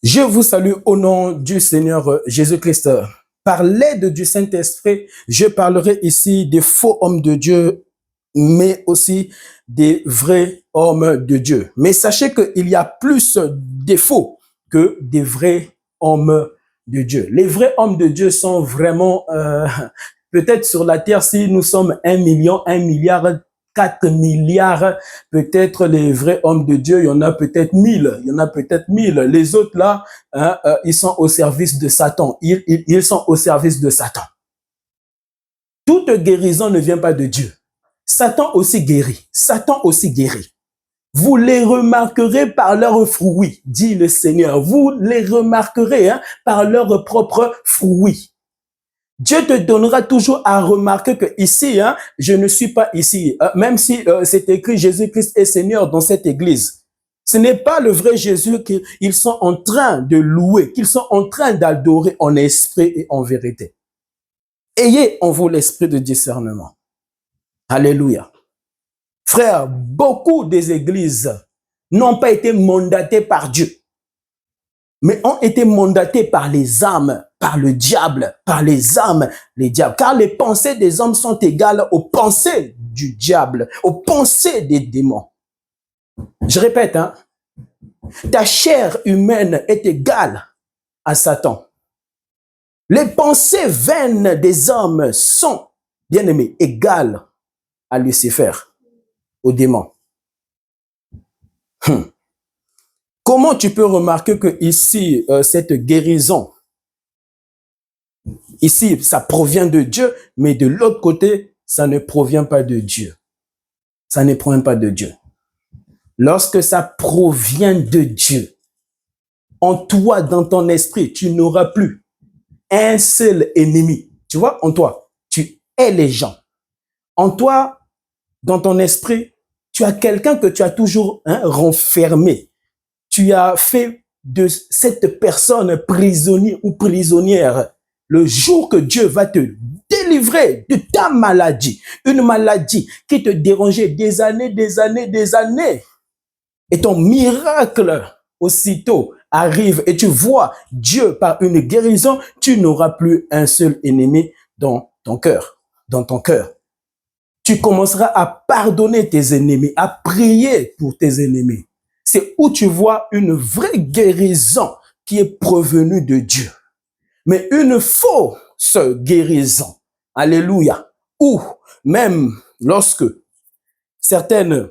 Je vous salue au nom du Seigneur Jésus-Christ. Par l'aide du Saint-Esprit, je parlerai ici des faux hommes de Dieu, mais aussi des vrais hommes de Dieu. Mais sachez qu'il y a plus de faux que des vrais hommes de Dieu. Les vrais hommes de Dieu sont vraiment, peut-être sur la terre, si nous sommes 1 million, 1 milliard, 4 milliards, peut-être les vrais hommes de Dieu, il y en a peut-être 1000, il y en a peut-être 1000. Les autres là, hein, ils sont au service de Satan. Ils sont au service de Satan. Toute guérison ne vient pas de Dieu. Satan aussi guérit. Satan aussi guérit. Vous les remarquerez par leurs fruits, dit le Seigneur. Vous les remarquerez par leurs propres fruits. Dieu te donnera toujours à remarquer que ici, je ne suis pas ici. Même si c'est écrit Jésus-Christ est Seigneur dans cette église. Ce n'est pas le vrai Jésus qu'ils sont en train de louer, qu'ils sont en train d'adorer en esprit et en vérité. Ayez en vous l'esprit de discernement. Alléluia. Frère, beaucoup des églises n'ont pas été mandatées par Dieu, mais ont été mandatées par les âmes, par le diable, par les âmes, les diables. Car les pensées des hommes sont égales aux pensées du diable, aux pensées des démons. Je répète, ta chair humaine est égale à Satan. Les pensées vaines des hommes sont, bien aimés, égales à Lucifer, au démon. Comment tu peux remarquer que ici, cette guérison, ici, ça provient de Dieu, mais de l'autre côté, ça ne provient pas de Dieu. Ça ne provient pas de Dieu. Lorsque ça provient de Dieu, en toi, dans ton esprit, tu n'auras plus un seul ennemi. Tu vois, en toi, tu hais les gens. En toi, dans ton esprit, tu as quelqu'un que tu as toujours renfermé. Tu as fait de cette personne prisonnier ou prisonnière. Le jour que Dieu va te délivrer de ta maladie, une maladie qui te dérangeait des années, et ton miracle aussitôt arrive et tu vois Dieu par une guérison, tu n'auras plus un seul ennemi dans ton cœur, Tu commenceras à pardonner tes ennemis, à prier pour tes ennemis. C'est où tu vois une vraie guérison qui est provenue de Dieu. Mais une fausse guérison, alléluia, ou même lorsque certaines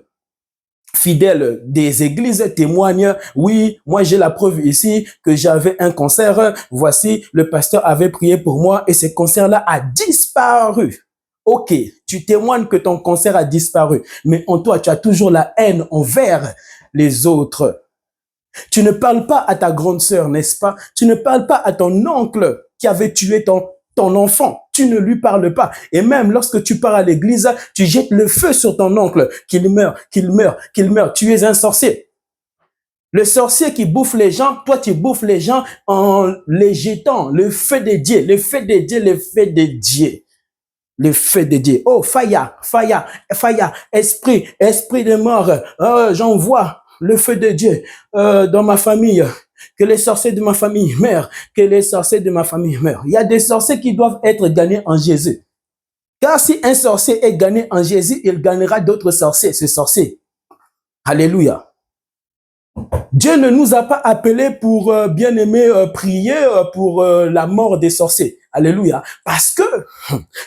fidèles des églises témoignent, oui, moi j'ai la preuve ici que j'avais un cancer, voici, le pasteur avait prié pour moi et ce cancer-là a disparu. Ok, tu témoignes que ton cancer a disparu, mais en toi, tu as toujours la haine envers les autres. Tu ne parles pas à ta grande sœur, n'est-ce pas? Tu ne parles pas à ton oncle qui avait tué ton enfant. Tu ne lui parles pas. Et même lorsque tu pars à l'église, tu jettes le feu sur ton oncle, qu'il meure, qu'il meure, qu'il meure. Tu es un sorcier. Le sorcier qui bouffe les gens, toi tu bouffes les gens en les jetant. Le feu de Dieu, le feu de Dieu, le feu de Dieu. Le feu de Dieu. Oh, fire, fire, fire, esprit, esprit de mort. Oh, j'envoie le feu de Dieu dans ma famille. Que les sorciers de ma famille meurent. Que les sorciers de ma famille meurent. Il y a des sorciers qui doivent être gagnés en Jésus. Car si un sorcier est gagné en Jésus, il gagnera d'autres sorciers, ce sorcier. Alléluia. Dieu ne nous a pas appelés pour, bien aimer, prier pour la mort des sorciers. Alléluia. Parce que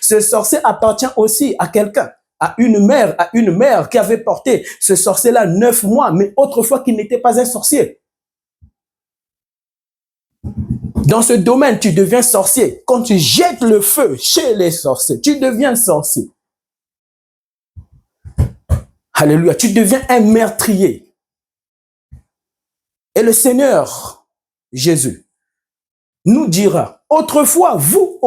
ce sorcier appartient aussi à quelqu'un, à une mère qui avait porté ce sorcier-là 9 mois, mais autrefois qui n'était pas un sorcier. Dans ce domaine, tu deviens sorcier. Quand tu jettes le feu chez les sorciers, tu deviens sorcier. Alléluia. Tu deviens un meurtrier. Et le Seigneur, Jésus, nous dira, autrefois, vous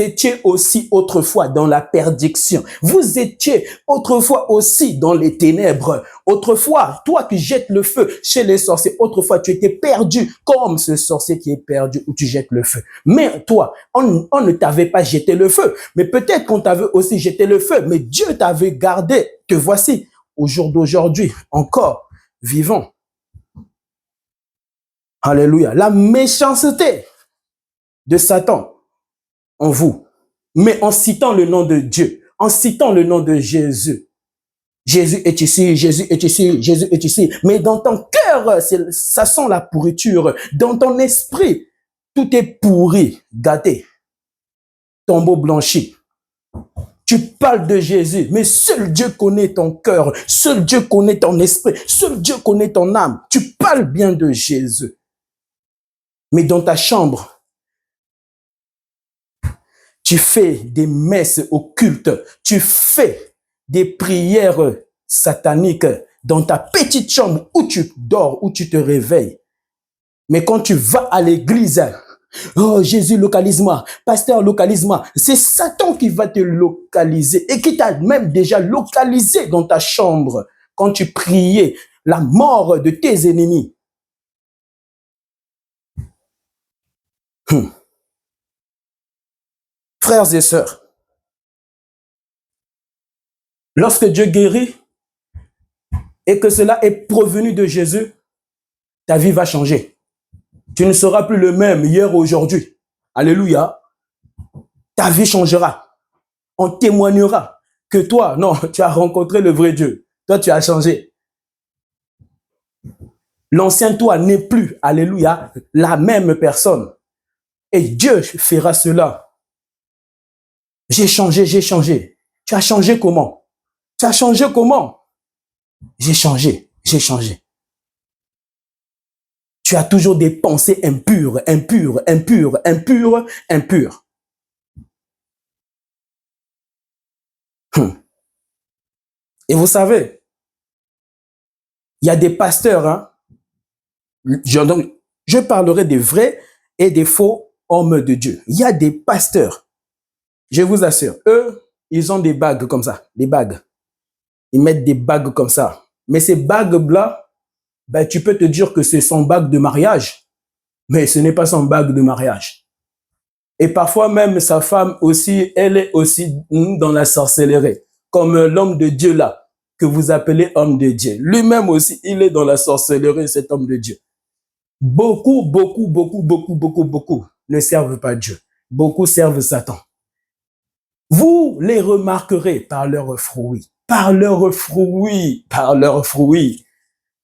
étiez aussi autrefois dans la perdition. Vous étiez autrefois aussi dans les ténèbres. Autrefois, toi qui jettes le feu chez les sorciers, autrefois tu étais perdu comme ce sorcier qui est perdu où tu jettes le feu. Mais toi, on ne t'avait pas jeté le feu. Mais peut-être qu'on t'avait aussi jeté le feu. Mais Dieu t'avait gardé. Te voici au jour d'aujourd'hui encore vivant. Alléluia. La méchanceté de Satan en vous. Mais en citant le nom de Dieu, en citant le nom de Jésus. Jésus est ici, Jésus est ici, Jésus est ici. Mais dans ton cœur, ça sent la pourriture. Dans ton esprit, tout est pourri, gâté, tombeau blanchi. Tu parles de Jésus, mais seul Dieu connaît ton cœur, seul Dieu connaît ton esprit, seul Dieu connaît ton âme. Tu parles bien de Jésus. Mais dans ta chambre, tu fais des messes occultes, tu fais des prières sataniques dans ta petite chambre où tu dors, où tu te réveilles. Mais quand tu vas à l'église, oh Jésus, localise-moi, pasteur, localise-moi. C'est Satan qui va te localiser et qui t'a même déjà localisé dans ta chambre quand tu priais la mort de tes ennemis. Frères et sœurs, lorsque Dieu guérit et que cela est provenu de Jésus, ta vie va changer. Tu ne seras plus le même hier ou aujourd'hui. Alléluia. Ta vie changera. On témoignera que toi, non, tu as rencontré le vrai Dieu. Toi, tu as changé. L'ancien toi n'est plus, alléluia, la même personne. Et Dieu fera cela. J'ai changé, j'ai changé. Tu as changé comment? Tu as changé comment? J'ai changé, j'ai changé. Tu as toujours des pensées impures, impures, impures, impures, impures. Et vous savez, il y a des pasteurs, hein, je parlerai des vrais et des faux hommes de Dieu. Il y a des pasteurs, je vous assure, eux, ils ont des bagues comme ça, des bagues. Ils mettent des bagues comme ça. Mais ces bagues-là, ben, tu peux te dire que c'est son bague de mariage, mais ce n'est pas son bague de mariage. Et parfois même, sa femme aussi, elle est aussi dans la sorcellerie, comme l'homme de Dieu là, que vous appelez homme de Dieu. Lui-même aussi, il est dans la sorcellerie, cet homme de Dieu. Beaucoup, beaucoup, beaucoup, beaucoup, beaucoup, beaucoup ne servent pas Dieu. Beaucoup servent Satan. Vous les remarquerez par leurs fruits. Par leurs fruits. Par leurs fruits.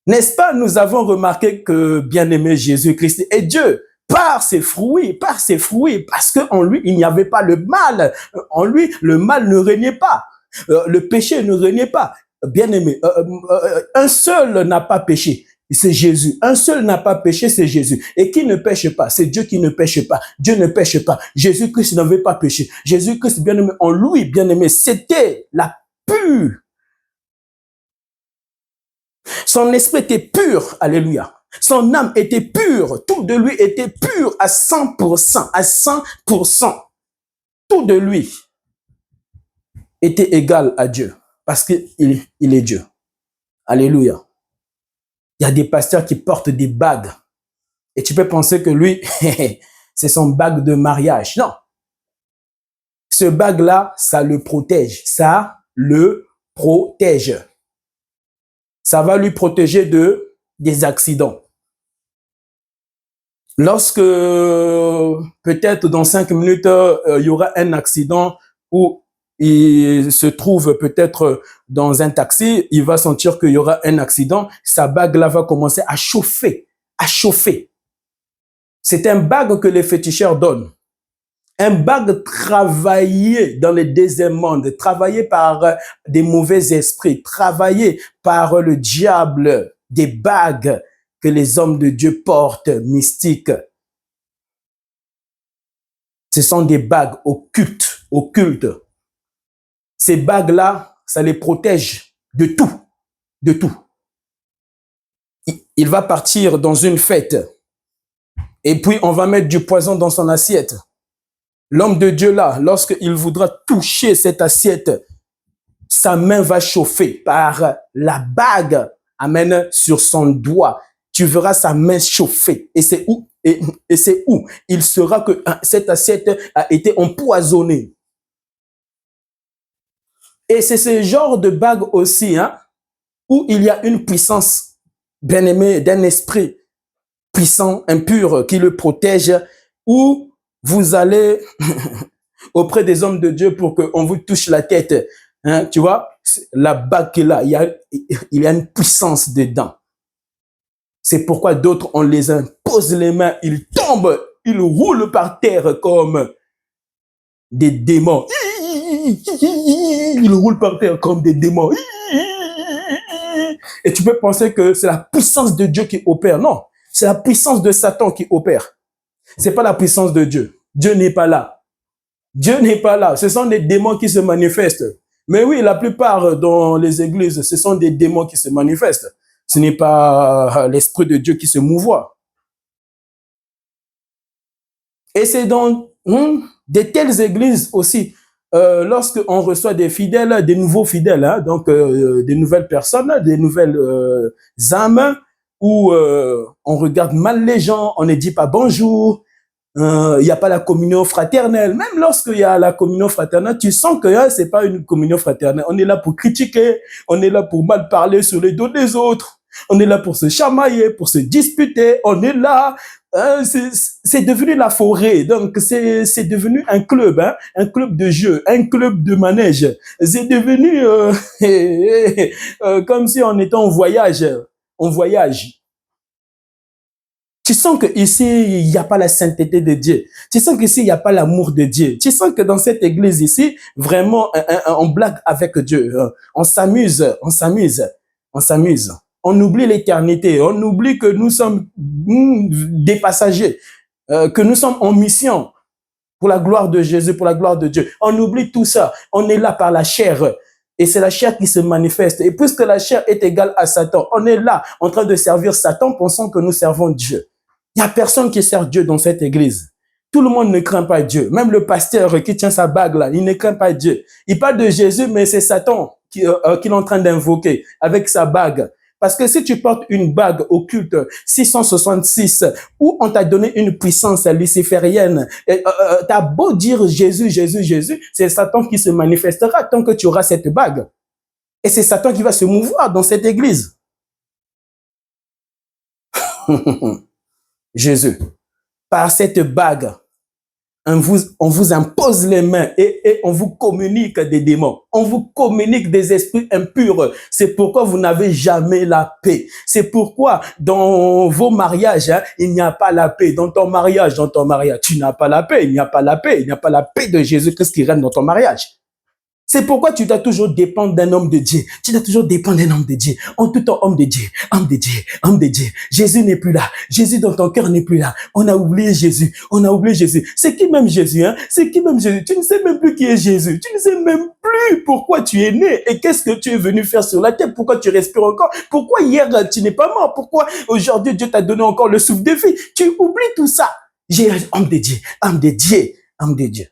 N'est-ce pas, nous avons remarqué que bien-aimé Jésus-Christ est Dieu. Par ses fruits, parce qu'en lui, il n'y avait pas le mal. En lui, le mal ne régnait pas. Le péché ne régnait pas. Bien-aimé, un seul n'a pas péché. C'est Jésus. Un seul n'a pas péché, c'est Jésus. Et qui ne pêche pas? C'est Dieu qui ne pêche pas. Dieu ne pêche pas. Jésus-Christ n'avait pas péché. Jésus-Christ, bien-aimé, en lui, bien-aimé, c'était la pure. Son esprit était pur. Alléluia. Son âme était pure. Tout de lui était pur à 100%. À 100%. Tout de lui était égal à Dieu. Parce qu'il est Dieu. Alléluia. Il y a des pasteurs qui portent des bagues. Et tu peux penser que lui, c'est son bague de mariage. Non. Ce bague-là, ça le protège. Ça le protège. Ça va lui protéger des accidents. Lorsque, peut-être dans 5 minutes, il y aura un accident où il se trouve peut-être dans un taxi, il va sentir qu'il y aura un accident, sa bague-là va commencer à chauffer, à chauffer. C'est un bague que les féticheurs donnent. Un bague travaillé dans le deuxième monde, travaillé par des mauvais esprits, travaillé par le diable, des bagues que les hommes de Dieu portent, mystiques. Ce sont des bagues occultes, occultes. Ces bagues-là, ça les protège de tout, de tout. Il va partir dans une fête et puis on va mettre du poison dans son assiette. L'homme de Dieu là, lorsqu'il voudra toucher cette assiette, sa main va chauffer par la bague, amen, sur son doigt. Tu verras sa main chauffer. Et c'est où? Et c'est où? Il saura que cette assiette a été empoisonnée. Et c'est ce genre de bague aussi, hein, où il y a une puissance, bien-aimée, d'un esprit puissant, impur, qui le protège, ou vous allez auprès des hommes de Dieu pour qu'on vous touche la tête. Hein, tu vois, la bague qu'il a, il y a une puissance dedans. C'est pourquoi d'autres, on les impose les mains, ils tombent, ils roulent par terre comme des démons. Ils roulent par terre comme des démons. Et tu peux penser que c'est la puissance de Dieu qui opère. Non, c'est la puissance de Satan qui opère. C'est pas la puissance de Dieu. Dieu n'est pas là. Dieu n'est pas là. Ce sont des démons qui se manifestent. Mais oui, la plupart dans les églises, ce sont des démons qui se manifestent. Ce n'est pas l'Esprit de Dieu qui se mouvoie. Et c'est dans de telles églises aussi, lorsque on reçoit des fidèles, des nouveaux fidèles, hein, donc des nouvelles personnes, des nouvelles âmes, où on regarde mal les gens, on ne dit pas bonjour, il n'y a pas la communion fraternelle. Même lorsqu'il y a la communion fraternelle, tu sens que c'est pas une communion fraternelle. On est là pour critiquer, on est là pour mal parler sur les dos des autres, on est là pour se chamailler, pour se disputer, on est là. C'est devenu la forêt, donc c'est devenu un club, hein, un club de jeu, un club de manège. C'est devenu comme si on était en voyage, on voyage. Tu sens que ici il n'y a pas la sainteté de Dieu. Tu sens qu'ici il n'y a pas l'amour de Dieu. Tu sens que dans cette église ici, vraiment, on blague avec Dieu. On s'amuse, on s'amuse, on s'amuse. On oublie l'éternité. On oublie que nous sommes des passagers, que nous sommes en mission pour la gloire de Jésus, pour la gloire de Dieu. On oublie tout ça. On est là par la chair. Et c'est la chair qui se manifeste. Et puisque la chair est égale à Satan, on est là en train de servir Satan, pensant que nous servons Dieu. Il n'y a personne qui sert Dieu dans cette église. Tout le monde ne craint pas Dieu. Même le pasteur qui tient sa bague là, il ne craint pas Dieu. Il parle de Jésus, mais c'est Satan qu'il est en train d'invoquer avec sa bague. Parce que si tu portes une bague occulte 666, où on t'a donné une puissance luciférienne, t'as beau dire Jésus, Jésus, Jésus, c'est Satan qui se manifestera tant que tu auras cette bague. Et c'est Satan qui va se mouvoir dans cette église. Jésus, par cette bague, on vous impose les mains et on vous communique des démons. On vous communique des esprits impurs. C'est pourquoi vous n'avez jamais la paix. C'est pourquoi dans vos mariages, hein, il n'y a pas la paix. Dans ton mariage, tu n'as pas la paix. Il n'y a pas la paix. Il n'y a pas la paix de Jésus-Christ qui règne dans ton mariage. C'est pourquoi tu dois toujours dépendre d'un homme de Dieu. Tu dois toujours dépendre d'un homme de Dieu. En tout temps, homme de Dieu, homme de Dieu, homme de Dieu. Jésus n'est plus là. Jésus dans ton cœur n'est plus là. On a oublié Jésus. On a oublié Jésus. C'est qui même Jésus, hein? C'est qui même Jésus? Tu ne sais même plus qui est Jésus. Tu ne sais même plus pourquoi tu es né et qu'est-ce que tu es venu faire sur la terre. Pourquoi tu respires encore? Pourquoi hier tu n'es pas mort? Pourquoi aujourd'hui Dieu t'a donné encore le souffle de vie? Tu oublies tout ça. Homme de Dieu, homme de Dieu, homme de Dieu.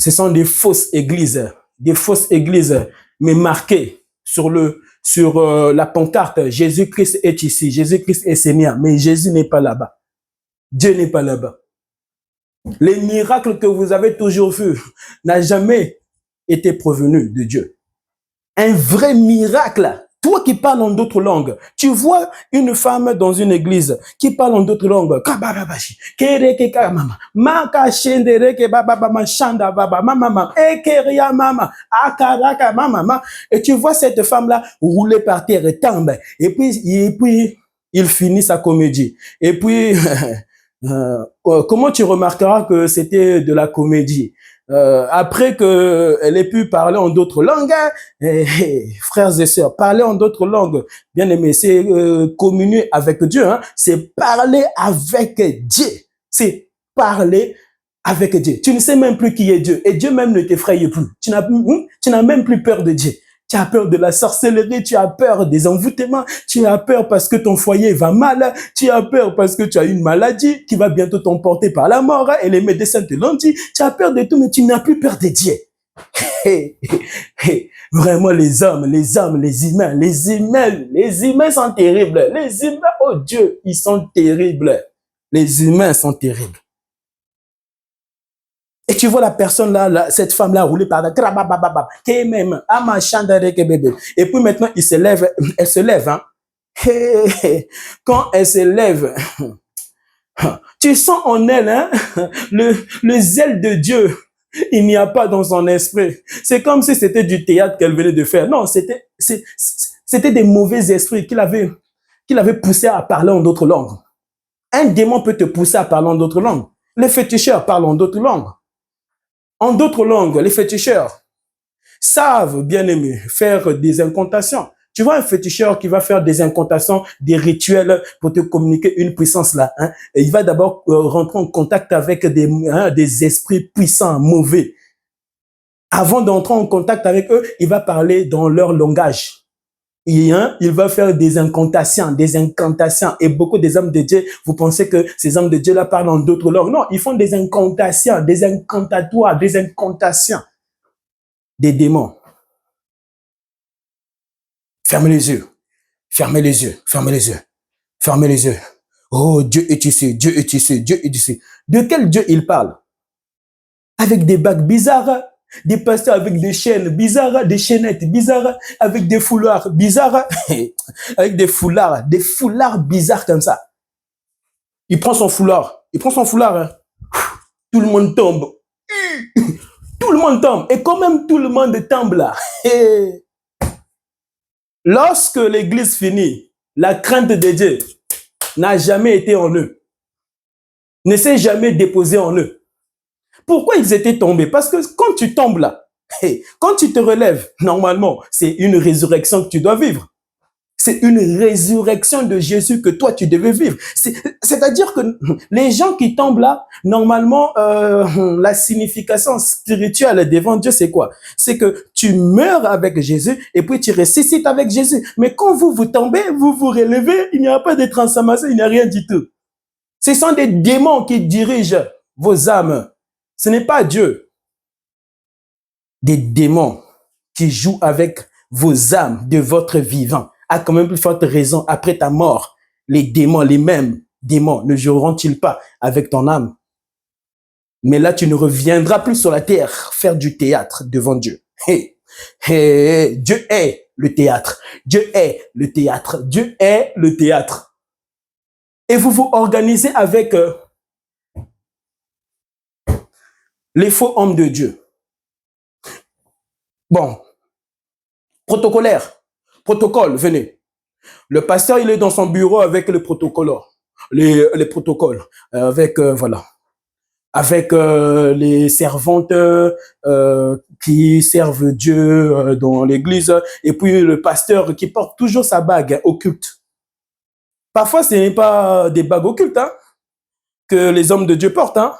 Ce sont des fausses églises, mais marquées sur la pancarte. Jésus-Christ est ici, Jésus-Christ est Seigneur, mais Jésus n'est pas là-bas. Dieu n'est pas là-bas. Les miracles que vous avez toujours vus n'ont jamais été provenus de Dieu. Un vrai miracle. Toi qui parles en d'autres langues, tu vois une femme dans une église qui parle en d'autres langues. Et tu vois cette femme-là rouler par terre et tomber. Et puis, il finit sa comédie. Et puis, comment tu remarqueras que c'était de la comédie? Après qu'elle ait pu parler en d'autres langues, frères et sœurs, parler en d'autres langues, bien aimé, c'est communier avec Dieu, hein, c'est parler avec Dieu, c'est parler avec Dieu. Tu ne sais même plus qui est Dieu, et Dieu même ne t'effraie plus. Tu n'as même plus peur de Dieu. Tu as peur de la sorcellerie, tu as peur des envoûtements, tu as peur parce que ton foyer va mal, tu as peur parce que tu as une maladie qui va bientôt t'emporter par la mort et les médecins te l'ont dit. Tu as peur de tout, mais tu n'as plus peur de Dieu. Vraiment, les hommes, les humains sont terribles. Les humains, oh Dieu, ils sont terribles. Les humains sont terribles. Et tu vois la personne là, cette femme là rouler par là, et puis maintenant elle se lève, hein. Quand elle se lève, tu sens en elle hein, le zèle de Dieu. Il n'y a pas dans son esprit. C'est comme si c'était du théâtre qu'elle venait de faire. Non, c'était des mauvais esprits qu'il avait poussé à parler en d'autres langues. Un démon peut te pousser à parler en d'autres langues. Les féticheurs parlent en d'autres langues. En d'autres langues, les féticheurs savent, bien aimé, faire des incantations. Tu vois un féticheur qui va faire des incantations, des rituels pour te communiquer une puissance là. Hein, et il va d'abord rentrer en contact avec des esprits puissants, mauvais. Avant d'entrer en contact avec eux, il va parler dans leur langage. Et, il va faire des incantations. Et beaucoup des hommes de Dieu, vous pensez que ces hommes de Dieu-là parlent en d'autres langues. Non, ils font des incantations, des incantatoires, des incantations. Des démons. Fermez les yeux. Fermez les yeux. Fermez les yeux. Fermez les yeux. Oh, Dieu est ici. Dieu est ici. Dieu est ici. De quel Dieu il parle? Avec des bagues bizarres, des pasteurs avec des chaînes bizarres, des chaînettes bizarres, avec des foulards bizarres, avec des foulards bizarres comme ça. Il prend son foulard. Hein. Tout le monde tombe. Tout le monde tombe. Et quand même tout le monde tombe là. Lorsque l'église finit, la crainte de Dieu n'a jamais été en eux. Ne s'est jamais déposée en eux. Pourquoi ils étaient tombés? Parce que quand tu tombes là, quand tu te relèves, normalement, c'est une résurrection que tu dois vivre. C'est une résurrection de Jésus que toi, tu devais vivre. C'est-à-dire que les gens qui tombent là, normalement, la signification spirituelle devant Dieu, c'est quoi? C'est que tu meurs avec Jésus et puis tu ressuscites avec Jésus. Mais quand vous tombez, vous vous relevez, il n'y a pas de transformation, il n'y a rien du tout. Ce sont des démons qui dirigent vos âmes. Ce n'est pas Dieu. Des démons qui jouent avec vos âmes de votre vivant. À quand même plus forte raison, après ta mort, les démons, les mêmes démons, ne joueront-ils pas avec ton âme? Mais là, tu ne reviendras plus sur la terre faire du théâtre devant Dieu. Dieu est le théâtre. Dieu est le théâtre. Dieu est le théâtre. Et vous vous organisez avec les faux hommes de Dieu. Bon, protocole, venez. Le pasteur, il est dans son bureau avec le protocole, les protocoles, avec, voilà, avec les servantes qui servent Dieu dans l'église, et puis le pasteur qui porte toujours sa bague occulte. Parfois, ce n'est pas des bagues occultes hein, que les hommes de Dieu portent. Hein.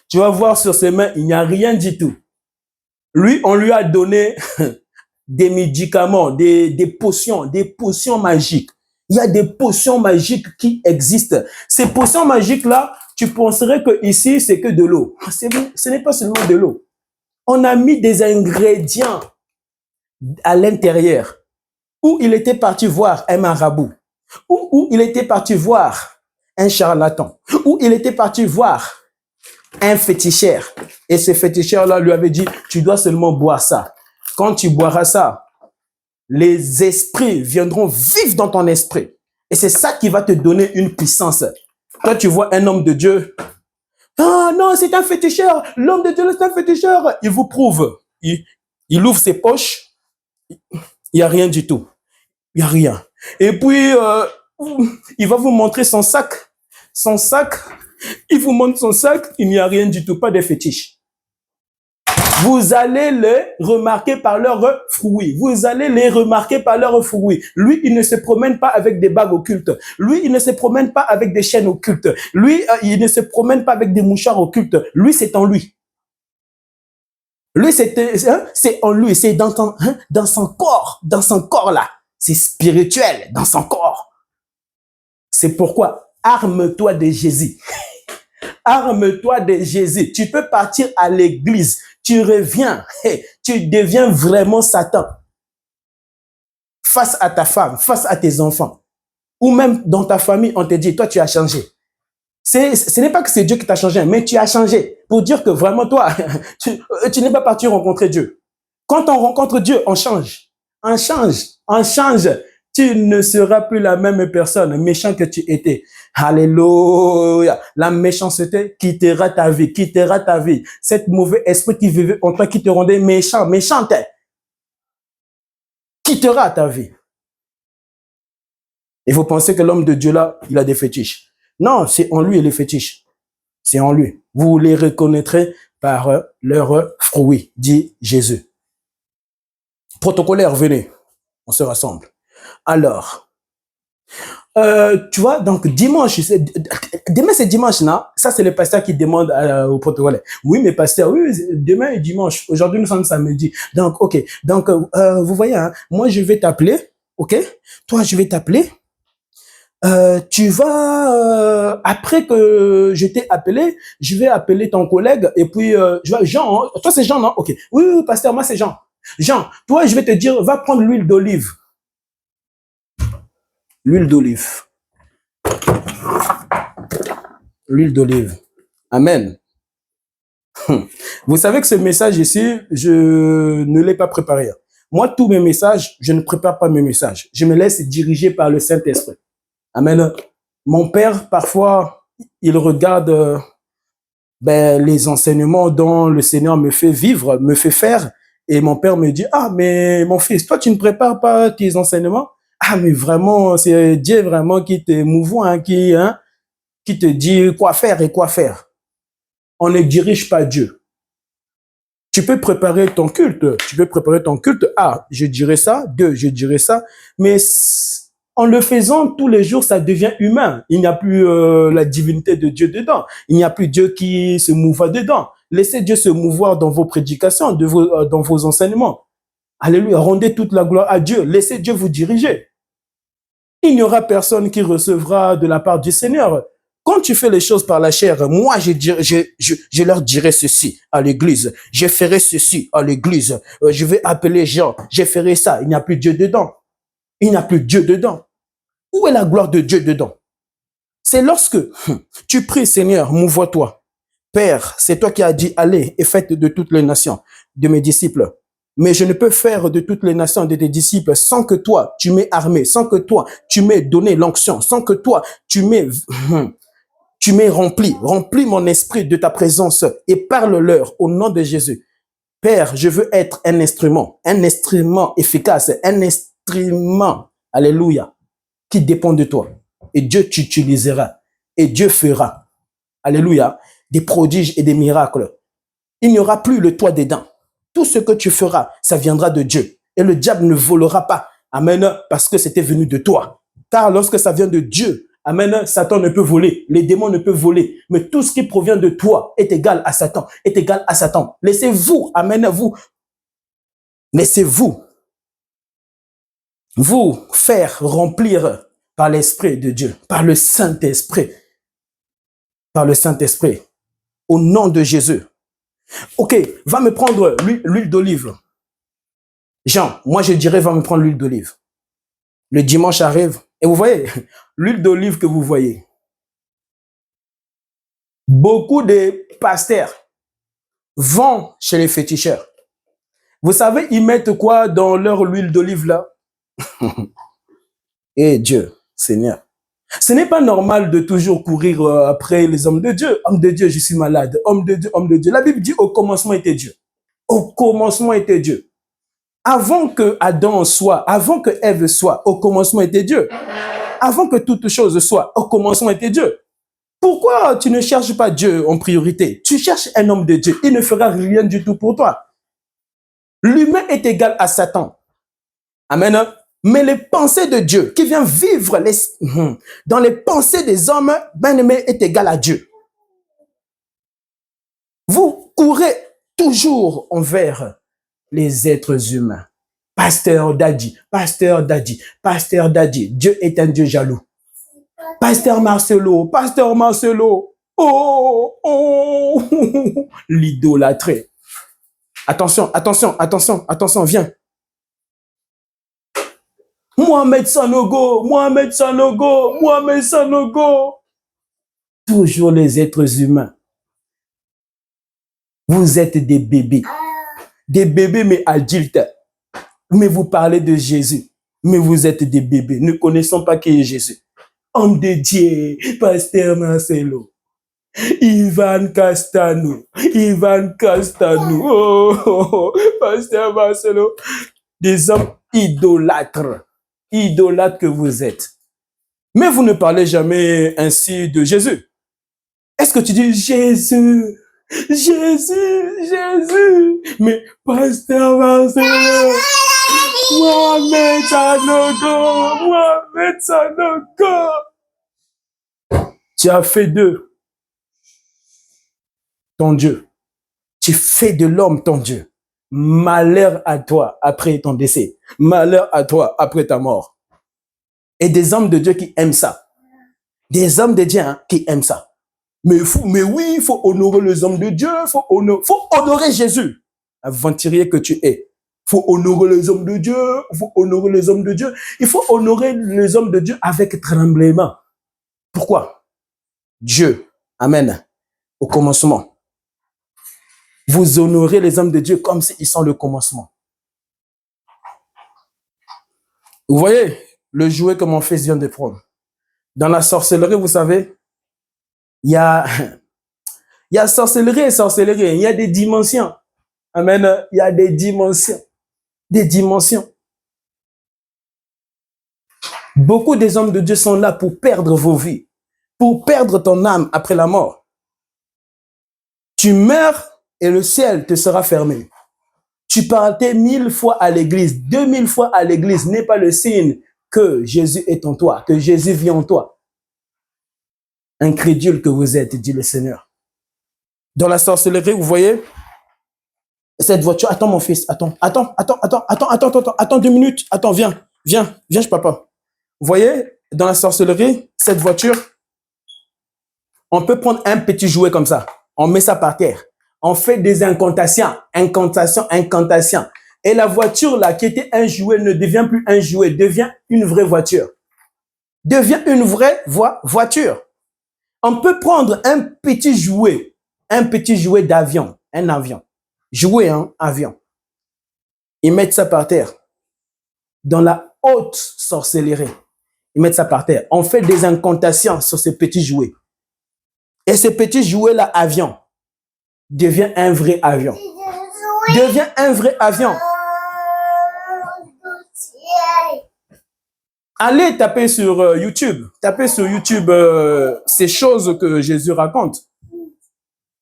Tu vas voir sur ses mains, il n'y a rien du tout. Lui, on lui a donné des médicaments, des potions magiques. Il y a des potions magiques qui existent. Ces potions magiques-là, tu penserais que ici c'est que de l'eau. Ce n'est pas seulement de l'eau. On a mis des ingrédients à l'intérieur. Où il était parti voir un marabout. Où il était parti voir un charlatan. Où il était parti voir un féticheur. Et ce féticheur-là lui avait dit, tu dois seulement boire ça. Quand tu boiras ça, les esprits viendront vivre dans ton esprit. Et c'est ça qui va te donner une puissance. Quand tu vois un homme de Dieu, ah non, c'est un féticheur. L'homme de Dieu, c'est un féticheur. Il vous prouve. Il ouvre ses poches. Il n'y a rien du tout. Il n'y a rien. Et puis, il va vous montrer son sac. Son sac, il vous montre son sac, il n'y a rien du tout, pas de fétiche. Vous allez les remarquer par leurs fruits. Vous allez les remarquer par leurs fruits. Lui, il ne se promène pas avec des bagues occultes. Lui, il ne se promène pas avec des chaînes occultes. Lui, il ne se promène pas avec des mouchards occultes. Lui, c'est en lui. Lui, c'est en lui. C'est dans son corps. Dans son corps, là. C'est spirituel, dans son corps. C'est pourquoi, arme-toi de Jésus. Arme-toi de Jésus. Tu peux partir à l'église. Tu reviens. Tu deviens vraiment Satan. Face à ta femme, face à tes enfants. Ou même dans ta famille, on te dit, toi, tu as changé. Ce n'est pas que c'est Dieu qui t'a changé, mais tu as changé. Pour dire que vraiment, toi, tu n'es pas parti rencontrer Dieu. Quand on rencontre Dieu, on change. On change. On change. Tu ne seras plus la même personne, méchant que tu étais. Alléluia. La méchanceté quittera ta vie, quittera ta vie. Cet mauvais esprit qui vivait en toi, qui te rendait méchant, méchante, quittera ta vie. Et vous pensez que l'homme de Dieu là, il a des fétiches. Non, c'est en lui les fétiches. C'est en lui. Vous les reconnaîtrez par leurs fruits, dit Jésus. Protocolaire, venez, on se rassemble. Alors, tu vois, donc dimanche, demain c'est dimanche, non? Ça c'est le pasteur qui demande au protocolaire. Oui, mais pasteur, oui, demain est dimanche. Aujourd'hui nous sommes samedi. Donc, ok. Donc, vous voyez, hein, moi je vais t'appeler, ok? Toi, je vais t'appeler. Tu vas, après que je t'ai appelé, je vais appeler ton collègue et puis, Jean, hein, toi c'est Jean, non? Ok. Oui, oui, pasteur, moi c'est Jean. Jean, toi je vais te dire, va prendre l'huile d'olive. L'huile d'olive. L'huile d'olive. Amen. Vous savez que ce message ici, je ne l'ai pas préparé. Moi, tous mes messages, je ne prépare pas mes messages. Je me laisse diriger par le Saint-Esprit. Amen. Mon père, parfois, il regarde les enseignements dont le Seigneur me fait vivre, me fait faire. Et mon père me dit, ah, mais mon fils, toi, tu ne prépares pas tes enseignements? Ah, mais vraiment, c'est Dieu vraiment qui te mouvoie, hein, qui te dit quoi faire et quoi faire. On ne dirige pas Dieu. Tu peux préparer ton culte. Tu peux préparer ton culte. Ah, je dirais ça. 2, je dirais ça. Mais en le faisant tous les jours, ça devient humain. Il n'y a plus la divinité de Dieu dedans. Il n'y a plus Dieu qui se mouva dedans. Laissez Dieu se mouvoir dans vos prédications, dans vos enseignements. Alléluia. Rendez toute la gloire à Dieu. Laissez Dieu vous diriger. Il n'y aura personne qui recevra de la part du Seigneur. Quand tu fais les choses par la chair, moi, je leur dirai ceci à l'église. Je ferai ceci à l'église. Je vais appeler Jean. Je ferai ça. Il n'y a plus Dieu dedans. Il n'y a plus Dieu dedans. Où est la gloire de Dieu dedans? C'est lorsque tu pries, Seigneur, mouvoie-toi. Père, c'est toi qui as dit, allez et faites de toutes les nations de mes disciples. Mais je ne peux faire de toutes les nations de tes disciples sans que toi, tu m'aies armé, sans que toi, tu m'aies donné l'onction, sans que toi, tu m'aies rempli mon esprit de ta présence et parle-leur au nom de Jésus. Père, je veux être un instrument efficace, un instrument, alléluia, qui dépend de toi. Et Dieu t'utilisera et Dieu fera, alléluia, des prodiges et des miracles. Il n'y aura plus le toit des dents. Tout ce que tu feras, ça viendra de Dieu. Et le diable ne volera pas. Amen. Parce que c'était venu de toi. Car lorsque ça vient de Dieu, amen, Satan ne peut voler. Les démons ne peuvent voler. Mais tout ce qui provient de toi est égal à Satan. Est égal à Satan. Laissez-vous, amen, laissez-vous vous faire remplir par l'Esprit de Dieu, par le Saint-Esprit. Par le Saint-Esprit. Au nom de Jésus. Ok, va me prendre l'huile d'olive. Jean, moi je dirais, va me prendre l'huile d'olive. Le dimanche arrive, et vous voyez, l'huile d'olive que vous voyez. Beaucoup de pasteurs vont chez les féticheurs. Vous savez, ils mettent quoi dans leur huile d'olive là? Eh Dieu, Seigneur. Ce n'est pas normal de toujours courir après les hommes de Dieu. Homme de Dieu, je suis malade. Homme de Dieu, homme de Dieu. La Bible dit au commencement était Dieu. Au commencement était Dieu. Avant que Adam soit, avant que Ève soit, au commencement était Dieu. Avant que toute chose soit, au commencement était Dieu. Pourquoi tu ne cherches pas Dieu en priorité? Tu cherches un homme de Dieu. Il ne fera rien du tout pour toi. L'humain est égal à Satan. Amen. Mais les pensées de Dieu qui vient vivre dans les pensées des hommes, bien-aimés, est égal à Dieu. Vous courez toujours envers les êtres humains. Pasteur Daddy, pasteur Daddy, pasteur Daddy. Dieu est un Dieu jaloux. Pasteur Marcelo, oh, l'idolâtré. Attention, viens. Mohamed Sanogo. Toujours les êtres humains. Vous êtes des bébés mais adultes. Mais vous parlez de Jésus. Mais vous êtes des bébés, ne connaissant pas qui est Jésus. Homme de Dieu, Pasteur Marcelo, Ivan Castano, Pasteur Marcelo, des hommes idolâtres que vous êtes. Mais vous ne parlez jamais ainsi de Jésus. Est-ce que tu dis Jésus, mais Pasteur Marcelo, Mohamed Sanogo, tu as fait d'eux ton Dieu. Tu fais de l'homme ton Dieu. Malheur à toi après ton décès. Malheur à toi après ta mort. Et des hommes de Dieu qui aiment ça. Des hommes de Dieu qui aiment ça. Mais oui, il faut honorer les hommes de Dieu. Faut honorer Jésus. Aventurier que tu es. Faut honorer les hommes de Dieu. Il faut honorer les hommes de Dieu avec tremblement. Pourquoi? Dieu, amen, au commencement. Vous honorez les hommes de Dieu comme s'ils sont le commencement. Vous voyez le jouet que mon fils vient de prendre. Dans la sorcellerie, vous savez, il y a sorcellerie et sorcellerie. Il y a des dimensions. Amen. Il y a des dimensions. Des dimensions. Beaucoup des hommes de Dieu sont là pour perdre vos vies, pour perdre ton âme après la mort. Tu meurs et le ciel te sera fermé. Tu partais 1000 fois à l'église, 2000 fois à l'église, n'est pas le signe que Jésus est en toi, que Jésus vit en toi. Incrédule que vous êtes, dit le Seigneur. Dans la sorcellerie, vous voyez, cette voiture, attends mon fils, attends 2 minutes, attends, viens, papa. Vous voyez, dans la sorcellerie, cette voiture, on peut prendre un petit jouet comme ça, on met ça par terre, on fait des incantations. Et la voiture là, qui était un jouet, ne devient plus un jouet, devient une vraie voiture. Voiture. On peut prendre un petit jouet d'avion, un avion. Jouer un avion. Ils mettent ça par terre. Dans la haute sorcellerie, ils mettent ça par terre. On fait des incantations sur ces petits jouets. Et ce petit jouet-là, avion, devient un vrai avion. Allez taper sur YouTube. Ces choses que Jésus raconte.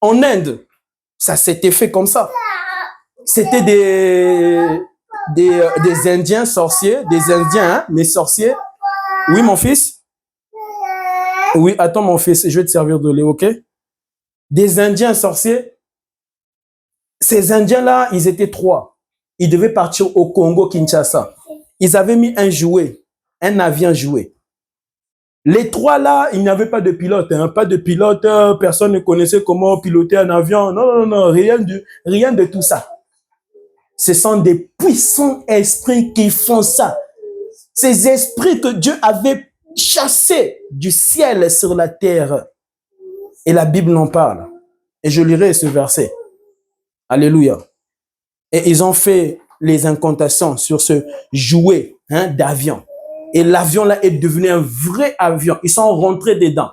En Inde, ça s'était fait comme ça. C'était des Indiens sorciers, mais sorciers. Oui, mon fils? Oui, attends, mon fils, je vais te servir de lait, ok? Des Indiens sorciers. Ces Indiens-là, ils étaient 3. Ils devaient partir au Congo, Kinshasa. Ils avaient mis un jouet, un avion jouet. Les 3 là, il n'y avait pas de pilote, pas de pilote, personne ne connaissait comment piloter un avion. Non, rien de tout ça. Ce sont des puissants esprits qui font ça. Ces esprits que Dieu avait chassés du ciel sur la terre. Et la Bible en parle. Et je lirai ce verset. Alléluia. Et ils ont fait les incantations sur ce jouet d'avion. Et l'avion là est devenu un vrai avion. Ils sont rentrés dedans.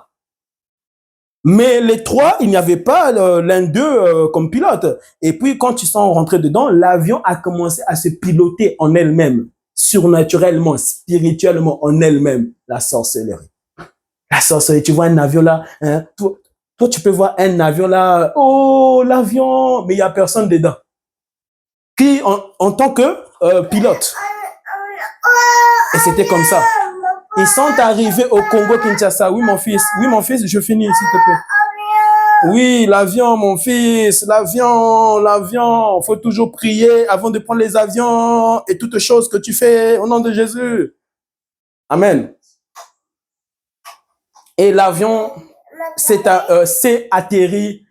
Mais les 3, il n'y avait pas l'un d'eux comme pilote. Et puis quand ils sont rentrés dedans, l'avion a commencé à se piloter en elle-même, surnaturellement, spirituellement en elle-même. La sorcellerie. La sorcellerie, tu vois un avion là, toi tu peux voir un avion là, oh l'avion, mais il n'y a personne dedans. Qui en tant que pilote. Et c'était comme ça. Ils sont arrivés au Congo-Kinshasa. Oui, mon fils, je finis, s'il te plaît. Oui, l'avion, mon fils, l'avion. Faut toujours prier avant de prendre les avions et toutes choses que tu fais au nom de Jésus. Amen. Et l'avion s'est atterri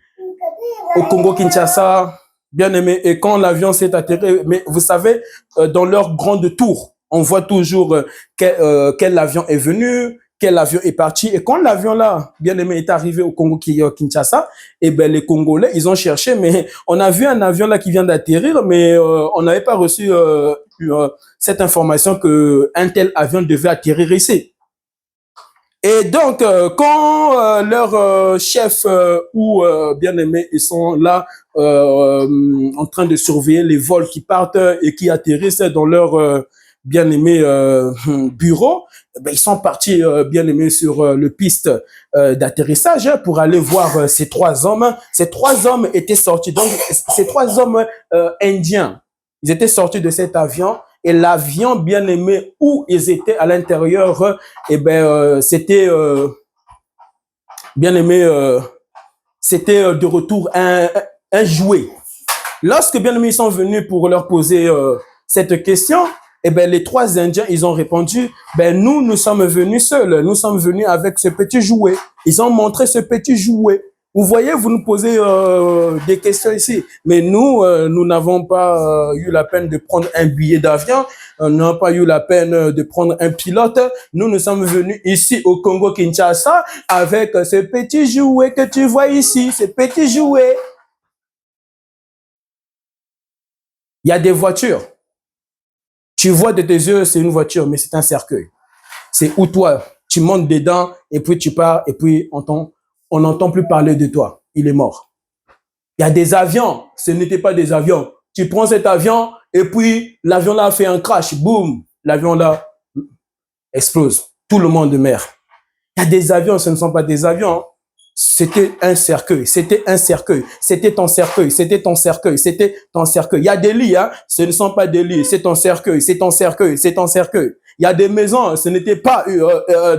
au Congo-Kinshasa, bien aimé. Et quand l'avion s'est atterri, mais vous savez, dans leur grande tour, on voit toujours quel avion est venu, quel avion est parti. Et quand l'avion là, bien aimé, est arrivé au Congo Kinshasa, et ben les Congolais, ils ont cherché, mais on a vu un avion là qui vient d'atterrir, mais on n'avait pas reçu cette information que un tel avion devait atterrir ici. Et donc, quand leurs chefs ou bien-aimés, ils sont là en train de surveiller les vols qui partent et qui atterrissent dans leur bien-aimé bureau, ben, ils sont partis bien-aimés sur le piste d'atterrissage pour aller voir ces trois hommes. Ces trois hommes étaient sortis. Donc, ces trois hommes indiens, ils étaient sortis de cet avion. Et l'avion bien aimé où ils étaient à l'intérieur, eh ben c'était bien aimé, c'était de retour un jouet. Lorsque bien aimé ils sont venus pour leur poser cette question, eh ben les trois Indiens ils ont répondu, ben nous sommes venus seuls, nous sommes venus avec ce petit jouet. Ils ont montré ce petit jouet. Vous voyez, vous nous posez des questions ici, mais nous, nous n'avons pas eu la peine de prendre un billet d'avion, nous n'avons pas eu la peine de prendre un pilote. Nous sommes venus ici au Congo Kinshasa avec ce petit jouet que tu vois ici, ce petit jouet. Il y a des voitures. Tu vois de tes yeux, c'est une voiture, mais c'est un cercueil. C'est où toi, tu montes dedans et puis tu pars et puis on n'entend plus parler de toi. Il est mort. Il y a des avions. Ce n'était pas des avions. Tu prends cet avion et puis l'avion là fait un crash. Boum. L'avion là explose. Tout le monde meurt. Il y a des avions. Ce ne sont pas des avions. C'était un cercueil. C'était un cercueil. C'était ton cercueil. C'était ton cercueil. C'était ton cercueil. Il y a des lits. Hein. Ce ne sont pas des lits. C'est ton cercueil. C'est ton cercueil. C'est ton cercueil. Il y a des maisons, ce n'était pas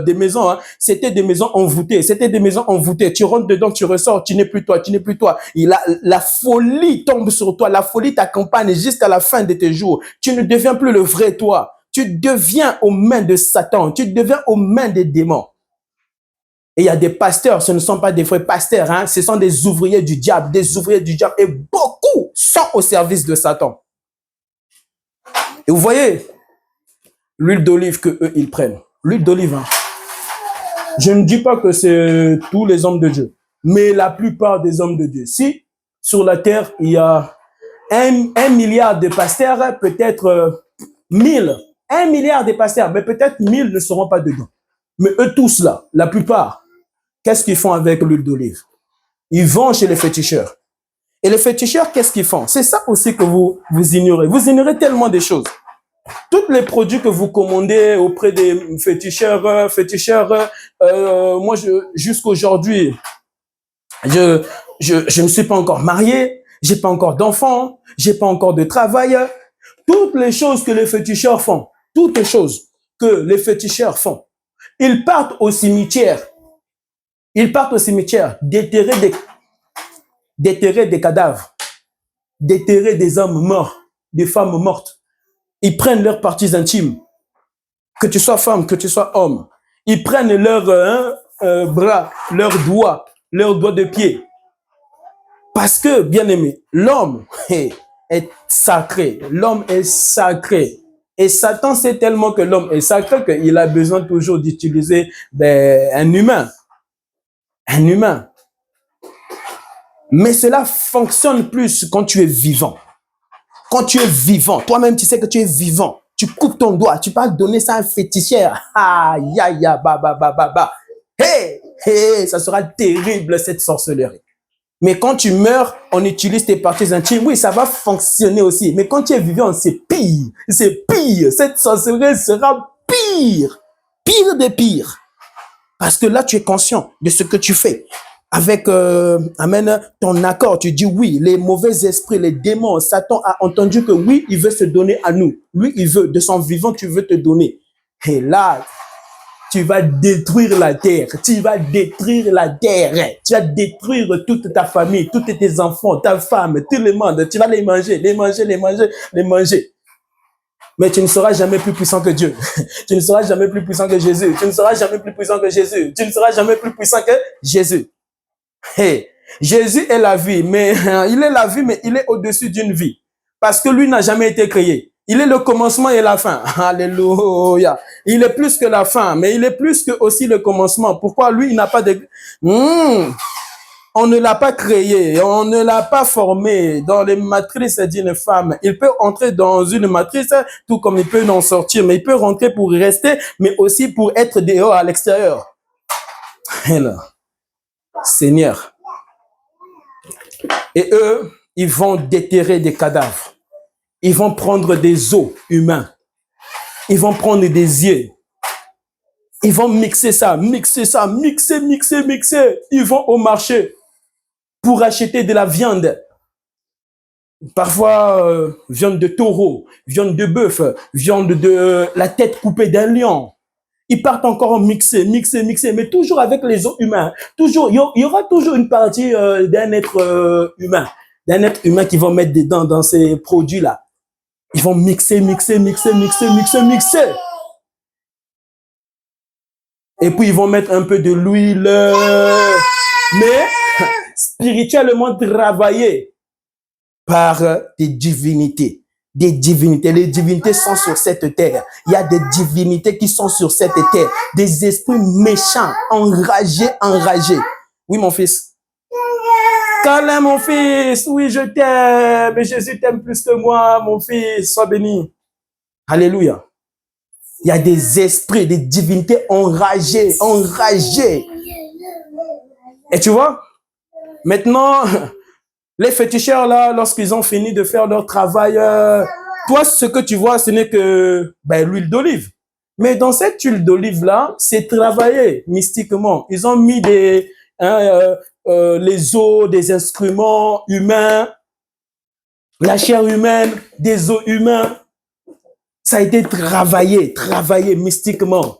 des maisons, hein. C'était des maisons envoûtées. C'était des maisons envoûtées. Tu rentres dedans, tu ressors, tu n'es plus toi, tu n'es plus toi. La folie tombe sur toi. La folie t'accompagne jusqu'à la fin de tes jours. Tu ne deviens plus le vrai toi. Tu deviens aux mains de Satan. Tu deviens aux mains des démons. Et il y a des pasteurs, ce ne sont pas des vrais pasteurs, hein. Ce sont des ouvriers du diable, et beaucoup sont au service de Satan. Et vous voyez, l'huile d'olive que eux ils prennent. L'huile d'olive, hein. Je ne dis pas que c'est tous les hommes de Dieu, mais la plupart des hommes de Dieu. Si sur la terre, il y a un milliard de pasteurs, peut-être 1000. 1 milliard de pasteurs, mais peut-être 1000 ne seront pas dedans. Mais eux tous là, la plupart, qu'est-ce qu'ils font avec l'huile d'olive? Ils vont chez les féticheurs. Et les féticheurs, qu'est-ce qu'ils font? C'est ça aussi que vous ignorez. Vous ignorez tellement de choses. Tous les produits que vous commandez auprès des féticheurs, moi, jusqu'aujourd'hui, je ne suis pas encore marié, j'ai pas encore d'enfants, j'ai pas encore de travail. Toutes les choses que les féticheurs font, toutes les choses que les féticheurs font, ils partent au cimetière. Ils partent au cimetière déterrer des cadavres, déterrer des hommes morts, des femmes mortes. Ils prennent leurs parties intimes, que tu sois femme, que tu sois homme. Ils prennent leurs bras, leurs doigts de pied. Parce que, bien aimé, l'homme est sacré. L'homme est sacré. Et Satan sait tellement que l'homme est sacré qu'il a besoin toujours d'utiliser un humain. Un humain. Mais cela fonctionne plus quand tu es vivant. Quand tu es vivant, toi-même, tu sais que tu es vivant. Tu coupes ton doigt, tu vas donner ça à un féticheur. Ah, ya, ya, ba, ba, ba, ba, ba. Hey, hey, ça sera terrible, cette sorcellerie. Mais quand tu meurs, on utilise tes parties intimes. Oui, ça va fonctionner aussi. Mais quand tu es vivant, c'est pire. C'est pire. Cette sorcellerie sera pire. Pire de pire. Parce que là, tu es conscient de ce que tu fais. Avec amen, ton accord, tu dis oui, les mauvais esprits, les démons, Satan a entendu que oui, il veut se donner à nous. Lui, il veut, de son vivant, tu veux te donner. Et là, tu vas détruire la terre. Tu vas détruire la terre. Tu vas détruire toute ta famille, tous tes enfants, ta femme, tout le monde. Tu vas les manger, les manger, les manger, les manger. Mais tu ne seras jamais plus puissant que Dieu. Tu ne seras jamais plus puissant que Jésus. Tu ne seras jamais plus puissant que Jésus. Tu ne seras jamais plus puissant que Jésus. Hey, Jésus est la vie, mais il est la vie, mais il est au-dessus d'une vie. Parce que lui n'a jamais été créé. Il est le commencement et la fin. Alléluia. Il est plus que la fin, mais il est plus que aussi le commencement. Pourquoi lui, il n'a pas de... On ne l'a pas créé, on ne l'a pas formé dans les matrices d'une femme. Il peut entrer dans une matrice, tout comme il peut en sortir, mais il peut rentrer pour rester, mais aussi pour être dehors à l'extérieur. Seigneur. Et eux, ils vont déterrer des cadavres. Ils vont prendre des os humains. Ils vont prendre des yeux. Ils vont mixer, mixer. Ils vont au marché pour acheter de la viande. Parfois, viande de taureau, viande de bœuf, viande de la tête coupée d'un lion. Ils partent encore mixer, mais toujours avec les os humains. Toujours, il y aura toujours une partie d'un être humain qui vont mettre dedans dans ces produits-là. Ils vont mixer. Et puis, ils vont mettre un peu de l'huile. Mais spirituellement travaillé par des divinités. Les divinités sont sur cette terre. Il y a des divinités qui sont sur cette terre. Des esprits méchants, enragés. Oui, mon fils. Câlin, mon fils. Oui, je t'aime. Mais Jésus t'aime plus que moi, mon fils. Sois béni. Alléluia. Il y a des esprits, des divinités enragées. Et tu vois, maintenant, les féticheurs, là, lorsqu'ils ont fini de faire leur travail, toi, ce que tu vois, ce n'est que l'huile d'olive. Mais dans cette huile d'olive-là, c'est travaillé mystiquement. Ils ont mis les os des instruments humains, la chair humaine, des os humains. Ça a été travaillé mystiquement.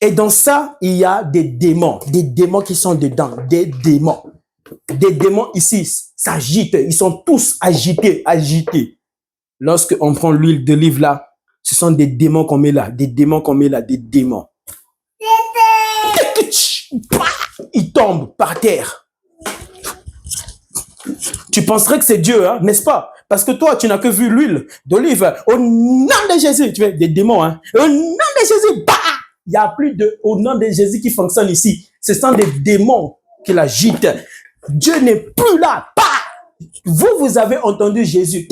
Et dans ça, il y a des démons qui sont dedans, des démons ici s'agitent, ils sont tous agités. Lorsque on prend l'huile d'olive là, ce sont des démons qu'on met là, des démons. Ils tombent par terre. Tu penserais que c'est Dieu, hein, n'est-ce pas? Parce que toi, tu n'as que vu l'huile d'olive. Au nom de Jésus, tu vois, des démons, hein. Au nom de Jésus, il n'y a plus de au nom de Jésus qui fonctionne ici. Ce sont des démons qui l'agitent. Dieu n'est plus là. Vous avez entendu Jésus.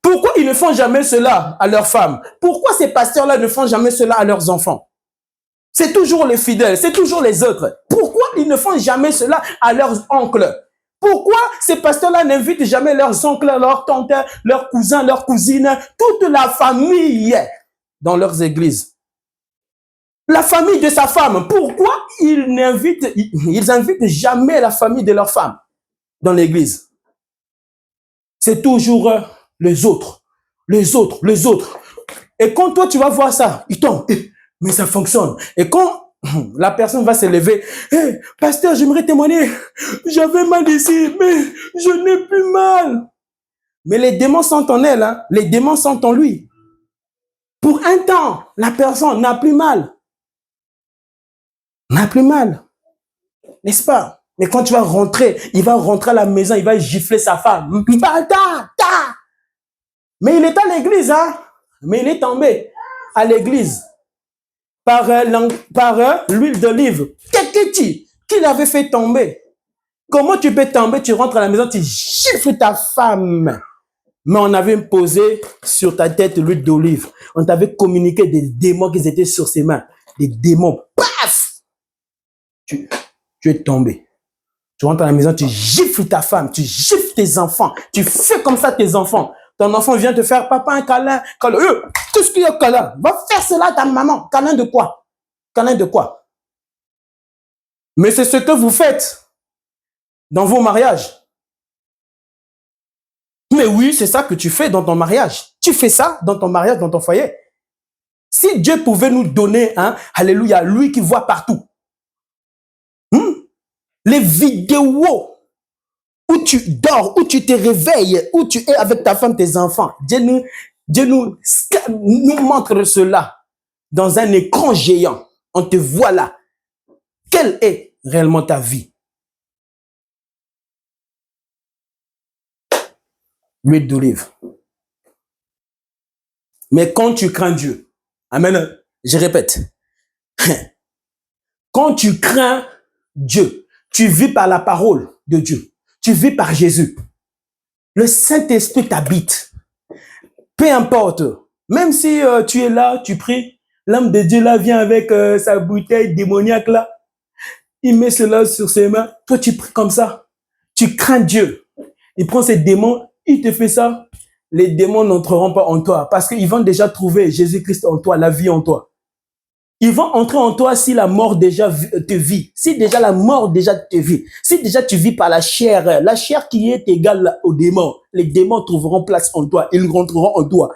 Pourquoi ils ne font jamais cela à leurs femmes? Pourquoi ces pasteurs-là ne font jamais cela à leurs enfants? C'est toujours les fidèles, c'est toujours les autres. Pourquoi ils ne font jamais cela à leurs oncles? Pourquoi ces pasteurs-là n'invitent jamais leurs oncles, leurs tantes, leurs cousins, leurs cousines, toute la famille dans leurs églises? La famille de sa femme, pourquoi ils invitent jamais la famille de leur femme dans l'église? C'est toujours les autres. Et quand toi, tu vas voir ça, ils tombent. Mais ça fonctionne. Et quand la personne va se lever, hey, pasteur, j'aimerais témoigner. J'avais mal ici, mais je n'ai plus mal. Mais les démons sont en elle, hein? Les démons sont en lui. Pour un temps, la personne n'a plus mal. N'est-ce pas? Mais quand tu vas rentrer, il va rentrer à la maison, il va gifler sa femme. Mais il est à l'église, hein? Mais il est tombé à l'église par l'huile d'olive. Qui l'avait fait tomber? Comment tu peux tomber? Tu rentres à la maison, tu gifles ta femme. Mais on avait posé sur ta tête l'huile d'olive. On t'avait communiqué des démons qui étaient sur ses mains. Des démons. Paf! Tu es tombé. Tu rentres à la maison, tu gifles ta femme, tu gifles tes enfants. Tu fais comme ça tes enfants. Ton enfant vient te faire, papa, un câlin. Qu'est-ce qu'il y a câlin? Va faire cela à ta maman. Câlin de quoi? Mais c'est ce que vous faites dans vos mariages. Mais oui, c'est ça que tu fais dans ton mariage. Tu fais ça dans ton mariage, dans ton foyer. Si Dieu pouvait nous donner, hein, alléluia, lui qui voit partout, les vidéos où tu dors, où tu te réveilles, où tu es avec ta femme, tes enfants, Dieu nous montre cela dans un écran géant. On te voit là. Quelle est réellement ta vie? l'huile d'olive. Mais quand tu crains Dieu, amen, je répète, quand tu crains Dieu, tu vis par la parole de Dieu, tu vis par Jésus. Le Saint-Esprit t'habite. Peu importe, même si tu es là, tu pries, l'âme de Dieu là vient avec sa bouteille démoniaque là, il met cela sur ses mains, toi tu pries comme ça, tu crains Dieu. Il prend ses démons, il te fait ça, les démons n'entreront pas en toi parce qu'ils vont déjà trouver Jésus-Christ en toi, la vie en toi. Ils vont entrer en toi si la mort déjà te vit, si déjà la mort déjà te vit, si déjà tu vis par la chair qui est égale aux démons, les démons trouveront place en toi, ils rentreront en toi.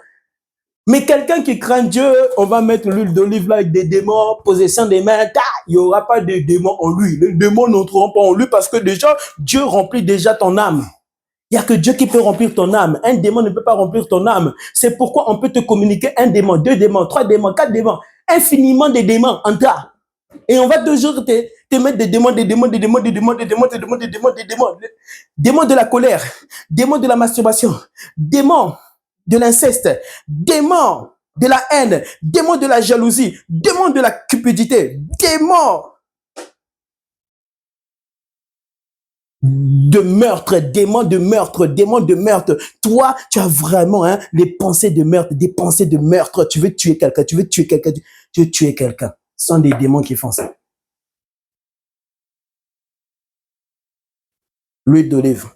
Mais quelqu'un qui craint Dieu, on va mettre l'huile d'olive là avec des démons, possession des mains, il n'y aura pas de démons en lui. Les démons n'entreront pas en lui parce que déjà, Dieu remplit déjà ton âme. Il n'y a que Dieu qui peut remplir ton âme. Un démon ne peut pas remplir ton âme. C'est pourquoi on peut te communiquer un démon, deux démons, trois démons, quatre démons, infiniment des démons en toi. Et on va toujours te mettre des démons, des démons, des démons, des démons, des démons, des démons, des démons, des démons. Démons de la colère, démons de la masturbation, démons de l'inceste, démons de la haine, démons de la jalousie, démons de la cupidité, démons de meurtre, démons de meurtre, démons de meurtre. Toi, tu as vraiment les pensées de meurtre, des pensées de meurtre. Tu veux tuer quelqu'un, tu veux tuer quelqu'un, tu veux tuer quelqu'un. Ce sont des démons qui font ça. L'huile d'olive.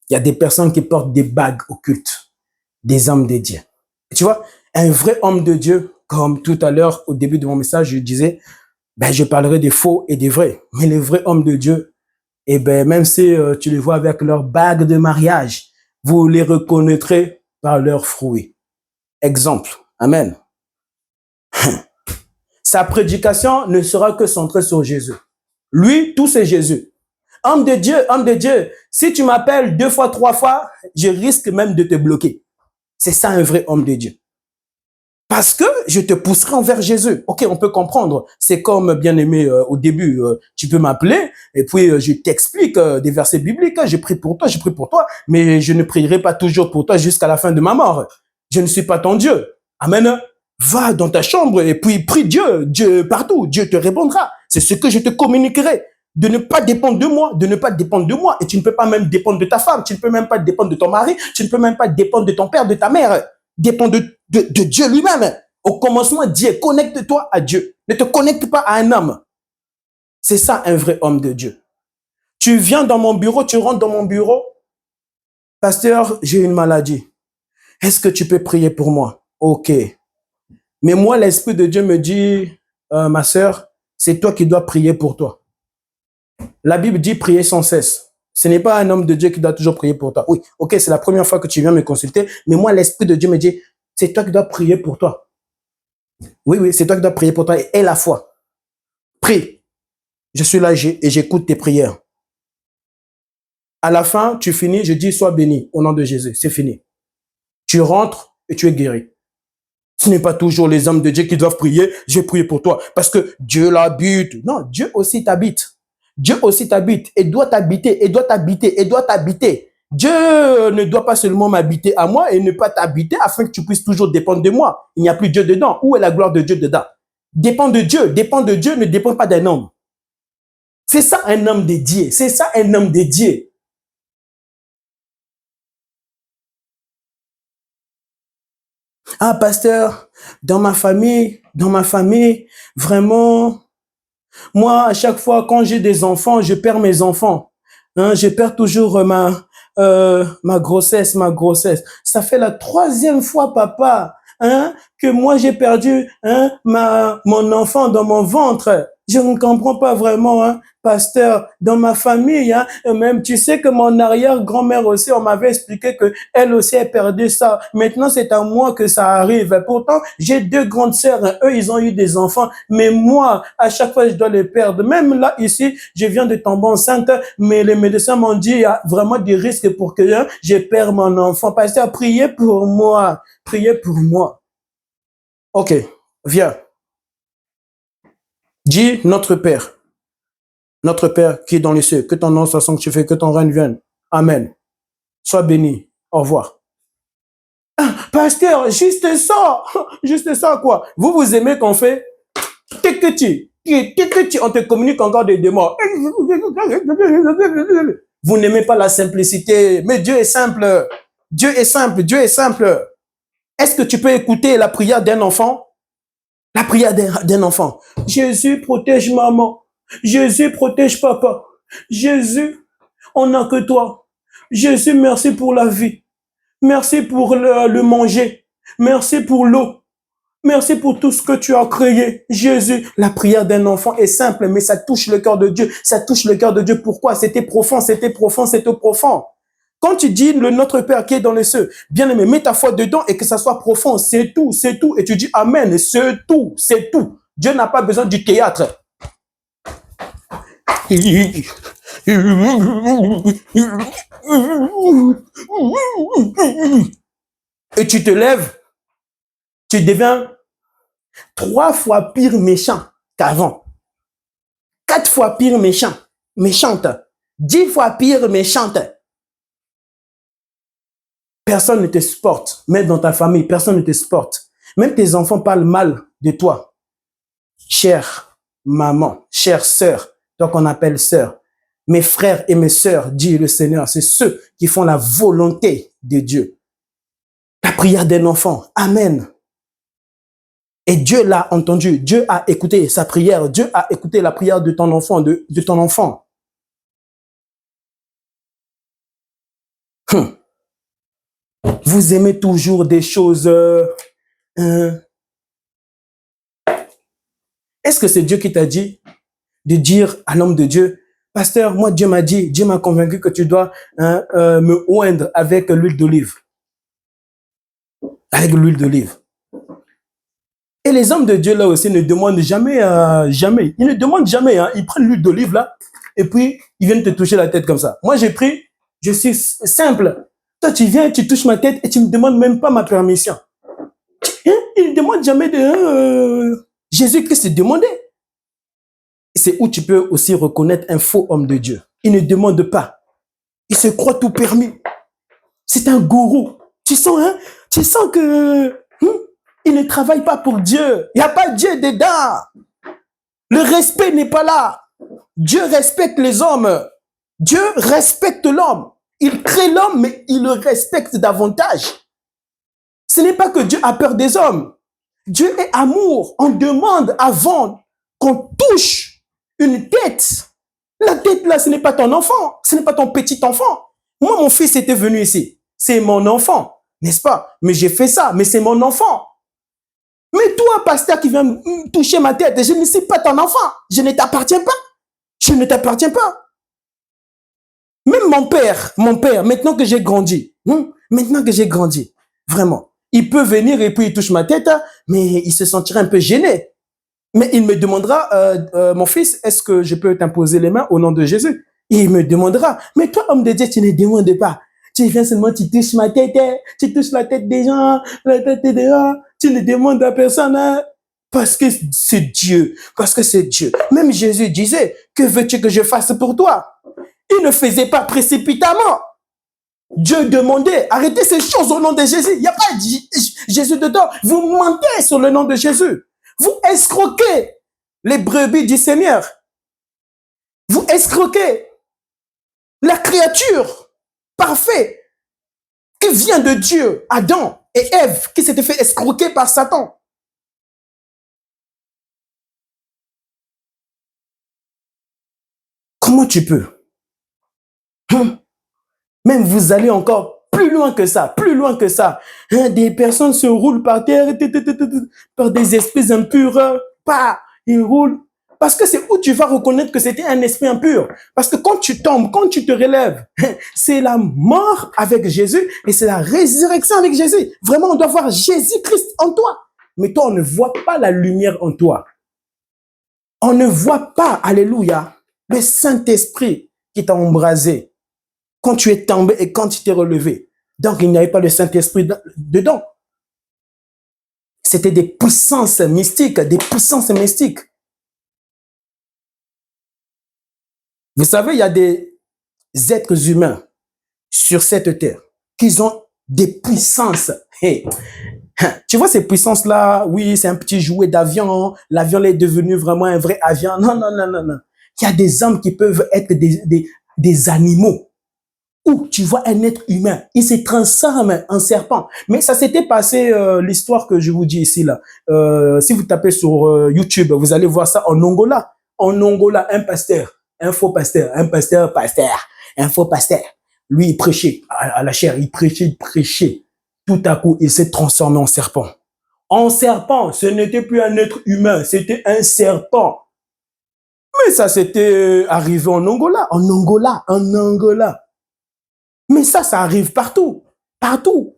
Il y a des personnes qui portent des bagues occultes, des hommes de Dieu. Et tu vois, un vrai homme de Dieu, comme tout à l'heure, au début de mon message, je disais, ben, je parlerai des faux et des vrais. Mais les vrais hommes de Dieu, eh ben, même si tu les vois avec leur bague de mariage, vous les reconnaîtrez par leurs fruits. Exemple. Amen. Sa prédication ne sera que centrée sur Jésus. Lui, tout c'est Jésus. Homme de Dieu, si tu m'appelles 2 fois, 3 fois, je risque même de te bloquer. C'est ça un vrai homme de Dieu. Parce que je te pousserai envers Jésus. Ok, on peut comprendre. C'est comme, bien aimé, au début, tu peux m'appeler et puis je t'explique des versets bibliques. Je prie pour toi, mais je ne prierai pas toujours pour toi jusqu'à la fin de ma mort. Je ne suis pas ton Dieu. Amen. Va dans ta chambre et puis prie Dieu. Dieu partout. Dieu te répondra. C'est ce que je te communiquerai. De ne pas dépendre de moi, de ne pas dépendre de moi. Et tu ne peux pas même dépendre de ta femme. Tu ne peux même pas dépendre de ton mari. Tu ne peux même pas dépendre de ton père, de ta mère. Dépend de Dieu lui-même. Au commencement, Dieu, connecte-toi à Dieu. Ne te connecte pas à un homme. C'est ça un vrai homme de Dieu. Tu viens dans mon bureau, tu rentres dans mon bureau. Pasteur, j'ai une maladie. Est-ce que tu peux prier pour moi? Ok. Mais moi, l'Esprit de Dieu me dit, ma sœur, c'est toi qui dois prier pour toi. La Bible dit prier sans cesse. Ce n'est pas un homme de Dieu qui doit toujours prier pour toi. Oui, ok, c'est la première fois que tu viens me consulter, mais moi, l'Esprit de Dieu me dit, c'est toi qui dois prier pour toi. Oui, c'est toi qui dois prier pour toi et la foi. Prie. Je suis là et j'écoute tes prières. À la fin, tu finis, je dis, sois béni au nom de Jésus. C'est fini. Tu rentres et tu es guéri. Ce n'est pas toujours les hommes de Dieu qui doivent prier, je vais prier pour toi parce que Dieu l'habite. Non, Dieu aussi t'habite. Dieu aussi t'habite et doit t'habiter, et doit t'habiter, et doit t'habiter. Dieu ne doit pas seulement m'habiter à moi et ne pas t'habiter afin que tu puisses toujours dépendre de moi. Il n'y a plus Dieu dedans. Où est la gloire de Dieu dedans? Dépend de Dieu, ne dépend pas d'un homme. C'est ça un homme dédié, c'est ça un homme dédié. Ah, pasteur, dans ma famille, vraiment, moi, à chaque fois, quand j'ai des enfants, je perds mes enfants. Je perds toujours ma grossesse. Ça fait la 3e fois, papa, que moi, j'ai perdu mon enfant dans mon ventre. Je ne comprends pas vraiment, pasteur, dans ma famille, même, tu sais que mon arrière-grand-mère aussi, on m'avait expliqué que elle aussi a perdu ça. Maintenant, c'est à moi que ça arrive. Pourtant, j'ai 2 grandes sœurs, eux, ils ont eu des enfants, mais moi, à chaque fois, je dois les perdre. Même là, ici, je viens de tomber enceinte, mais les médecins m'ont dit, il y a vraiment des risques pour que je perde mon enfant. Pasteur, priez pour moi. Priez pour moi. Ok, viens. Dis notre Père qui est dans les cieux, que ton nom soit sanctifié, que ton règne vienne. Amen. Sois béni. Au revoir. Ah, pasteur, juste ça quoi. Vous aimez qu'on fait on te communique encore des démons. Vous n'aimez pas la simplicité, mais Dieu est simple. Dieu est simple, Dieu est simple. Est-ce que tu peux écouter la prière d'un enfant? La prière d'un enfant. Jésus, protège maman. Jésus, protège papa. Jésus, on n'a que toi. Jésus, merci pour la vie. Merci pour le manger. Merci pour l'eau. Merci pour tout ce que tu as créé. Jésus, la prière d'un enfant est simple, mais ça touche le cœur de Dieu. Ça touche le cœur de Dieu. Pourquoi? C'était profond, c'était profond, c'était profond. Quand tu dis le Notre Père qui est dans les cieux, bien aimé, mets ta foi dedans et que ça soit profond. C'est tout, c'est tout. Et tu dis Amen, c'est tout, c'est tout. Dieu n'a pas besoin du théâtre. Et tu te lèves, tu deviens 3 fois pire méchant qu'avant. 4 fois pire méchante. 10 fois pire méchante. Personne ne te supporte. Même dans ta famille, personne ne te supporte. Même tes enfants parlent mal de toi. Chère maman, chère sœur, toi qu'on appelle sœur, mes frères et mes sœurs, dit le Seigneur, c'est ceux qui font la volonté de Dieu. La prière d'un enfant, amen. Et Dieu l'a entendu, Dieu a écouté sa prière, Dieu a écouté la prière de ton enfant, de ton enfant. Vous aimez toujours des choses... Est-ce que c'est Dieu qui t'a dit de dire à l'homme de Dieu, pasteur, moi Dieu m'a dit, Dieu m'a convaincu que tu dois me oindre avec l'huile d'olive. Avec l'huile d'olive. Et les hommes de Dieu là aussi ne demandent jamais, jamais. Ils ne demandent jamais, hein. Ils prennent l'huile d'olive là, et puis ils viennent te toucher la tête comme ça. Moi j'ai pris, je suis simple. Toi tu viens, tu touches ma tête et tu me demandes même pas ma permission. Ils ne demandent jamais de... Jésus-Christ demandait. C'est où tu peux aussi reconnaître un faux homme de Dieu. Il ne demande pas. Il se croit tout permis. C'est un gourou. Tu sens que il ne travaille pas pour Dieu. Il n'y a pas Dieu dedans. Le respect n'est pas là. Dieu respecte les hommes. Dieu respecte l'homme. Il crée l'homme, mais il le respecte davantage. Ce n'est pas que Dieu a peur des hommes. Dieu est amour. On demande avant qu'on touche une tête. La tête là, ce n'est pas ton enfant. Ce n'est pas ton petit enfant. Moi, mon fils était venu ici. C'est mon enfant, n'est-ce pas? Mais j'ai fait ça, mais c'est mon enfant. Mais toi, pasteur qui vient toucher ma tête, je ne suis pas ton enfant. Je ne t'appartiens pas. Je ne t'appartiens pas. Même mon père, maintenant que j'ai grandi, vraiment, il peut venir et puis il touche ma tête, mais il se sentira un peu gêné. Mais il me demandera, mon fils, est-ce que je peux t'imposer les mains au nom de Jésus? Et il me demandera, mais toi, homme de Dieu, tu ne demandes pas. Tu viens seulement, tu touches ma tête, tu touches la tête des gens, tu ne demandes à personne, hein, parce que c'est Dieu, Même Jésus disait, que veux-tu que je fasse pour toi? Il ne faisait pas précipitamment. Dieu demandait, arrêtez ces choses au nom de Jésus. Il n'y a pas Jésus dedans. Vous mentez sur le nom de Jésus. Vous escroquez les brebis du Seigneur. Vous escroquez la créature parfaite qui vient de Dieu, Adam et Ève, qui s'étaient fait escroquer par Satan. Comment tu peux? Même vous allez encore plus loin que ça. Des personnes se roulent par terre par des esprits impurs. Ils roulent. Parce que c'est où tu vas reconnaître que c'était un esprit impur. Parce que quand tu tombes, quand tu te relèves, c'est la mort avec Jésus et c'est la résurrection avec Jésus. Vraiment, on doit voir Jésus-Christ en toi. Mais toi, on ne voit pas la lumière en toi. On ne voit pas, alléluia, le Saint-Esprit qui t'a embrasé quand tu es tombé et quand tu t'es relevé. Donc, il n'y avait pas le Saint-Esprit dedans. C'était des puissances mystiques, Vous savez, il y a des êtres humains sur cette terre, qu'ils ont des puissances. Hey. Tu vois ces puissances-là, oui, c'est un petit jouet d'avion, l'avion est devenu vraiment un vrai avion. Non, non, non, non, non. Il y a des hommes qui peuvent être des animaux. Ou tu vois un être humain, il se transforme en serpent. Mais ça s'était passé, l'histoire que je vous dis ici, là. Si vous tapez sur YouTube, vous allez voir ça en Angola. En Angola, un faux pasteur, un faux pasteur. Lui, il prêchait à la chair, il prêchait. Tout à coup, il s'est transformé en serpent. En serpent, ce n'était plus un être humain, c'était un serpent. Mais ça s'était arrivé en Angola, en Angola, en Angola. Mais ça arrive partout, partout.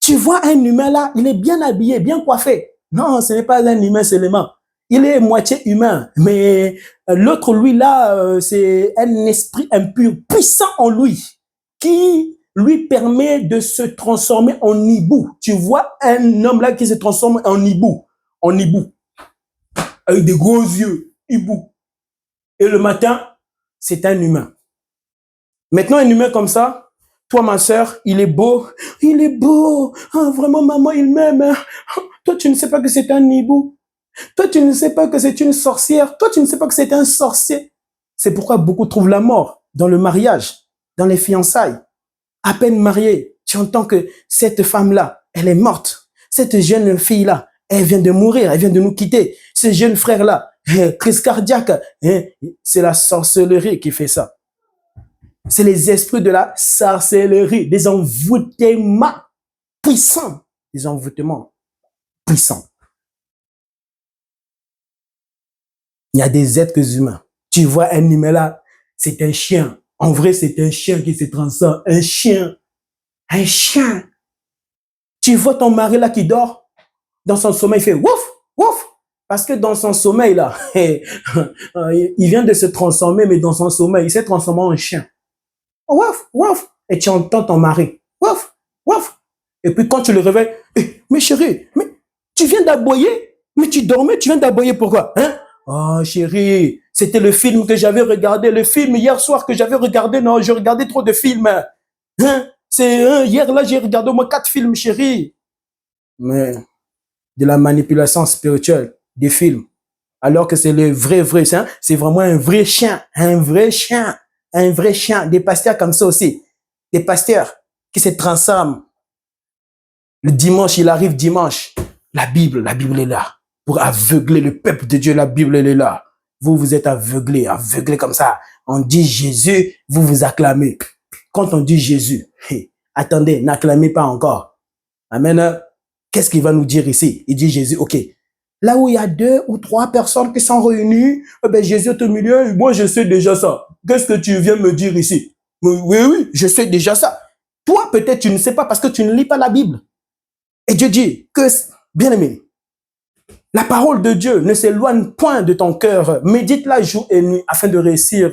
Tu vois un humain là, il est bien habillé, bien coiffé. Non, ce n'est pas un humain seulement. Il est moitié humain, mais l'autre, lui là, c'est un esprit impur, puissant en lui, qui lui permet de se transformer en hibou. Tu vois un homme là qui se transforme en hibou, avec des gros yeux, hibou. Et le matin, c'est un humain. Maintenant, un humain comme ça, toi, ma sœur, il est beau. Oh, vraiment, maman, il m'aime. Toi, tu ne sais pas que c'est un hibou. Toi, tu ne sais pas que c'est une sorcière. Toi, tu ne sais pas que c'est un sorcier. C'est pourquoi beaucoup trouvent la mort dans le mariage, dans les fiançailles. À peine mariée, tu entends que cette femme-là, elle est morte. Cette jeune fille-là, elle vient de mourir, elle vient de nous quitter. Ce jeune frère-là, crise cardiaque, c'est la sorcellerie qui fait ça. C'est les esprits de la sorcellerie, des envoûtements puissants. Des envoûtements puissants. Il y a des êtres humains. Tu vois un humain là, c'est un chien. En vrai, c'est un chien qui se transforme. Un chien. Un chien. Tu vois ton mari là qui dort, dans son sommeil, il fait wouf, wouf. Parce que dans son sommeil là, il vient de se transformer, mais dans son sommeil, il s'est transformé en chien. Wouf, wouf. Et tu entends ton mari. Wouf, wouf. Et puis quand tu le réveilles, mais chérie, mais tu viens d'aboyer? Mais tu dormais, tu viens d'aboyer pourquoi? Hein? Oh chérie, c'était le film que j'avais regardé, le film hier soir que j'avais regardé. Non, je regardais trop de films. Hein? C'est hier là, j'ai regardé au moins 4 films, chérie. Mais de la manipulation spirituelle, des films. Alors que c'est le vrai, c'est vraiment un vrai chien, un vrai chien. Un vrai chien, des pasteurs comme ça aussi. Des pasteurs qui se transforment. Le dimanche, il arrive dimanche. La Bible est là. Pour aveugler le peuple de Dieu, la Bible, elle est là. Vous êtes aveuglés comme ça. On dit Jésus, vous acclamez. Quand on dit Jésus, attendez, n'acclamez pas encore. Amen. Qu'est-ce qu'il va nous dire ici? Il dit Jésus, ok. Là où il y a 2 ou 3 personnes qui sont réunies, Jésus est au milieu, moi je sais déjà ça. Qu'est-ce que tu viens me dire ici? Oui, je sais déjà ça. Toi, peut-être, tu ne sais pas parce que tu ne lis pas la Bible. Et Dieu dit que, bien aimé, la parole de Dieu ne s'éloigne point de ton cœur. Médite-la jour et nuit afin de réussir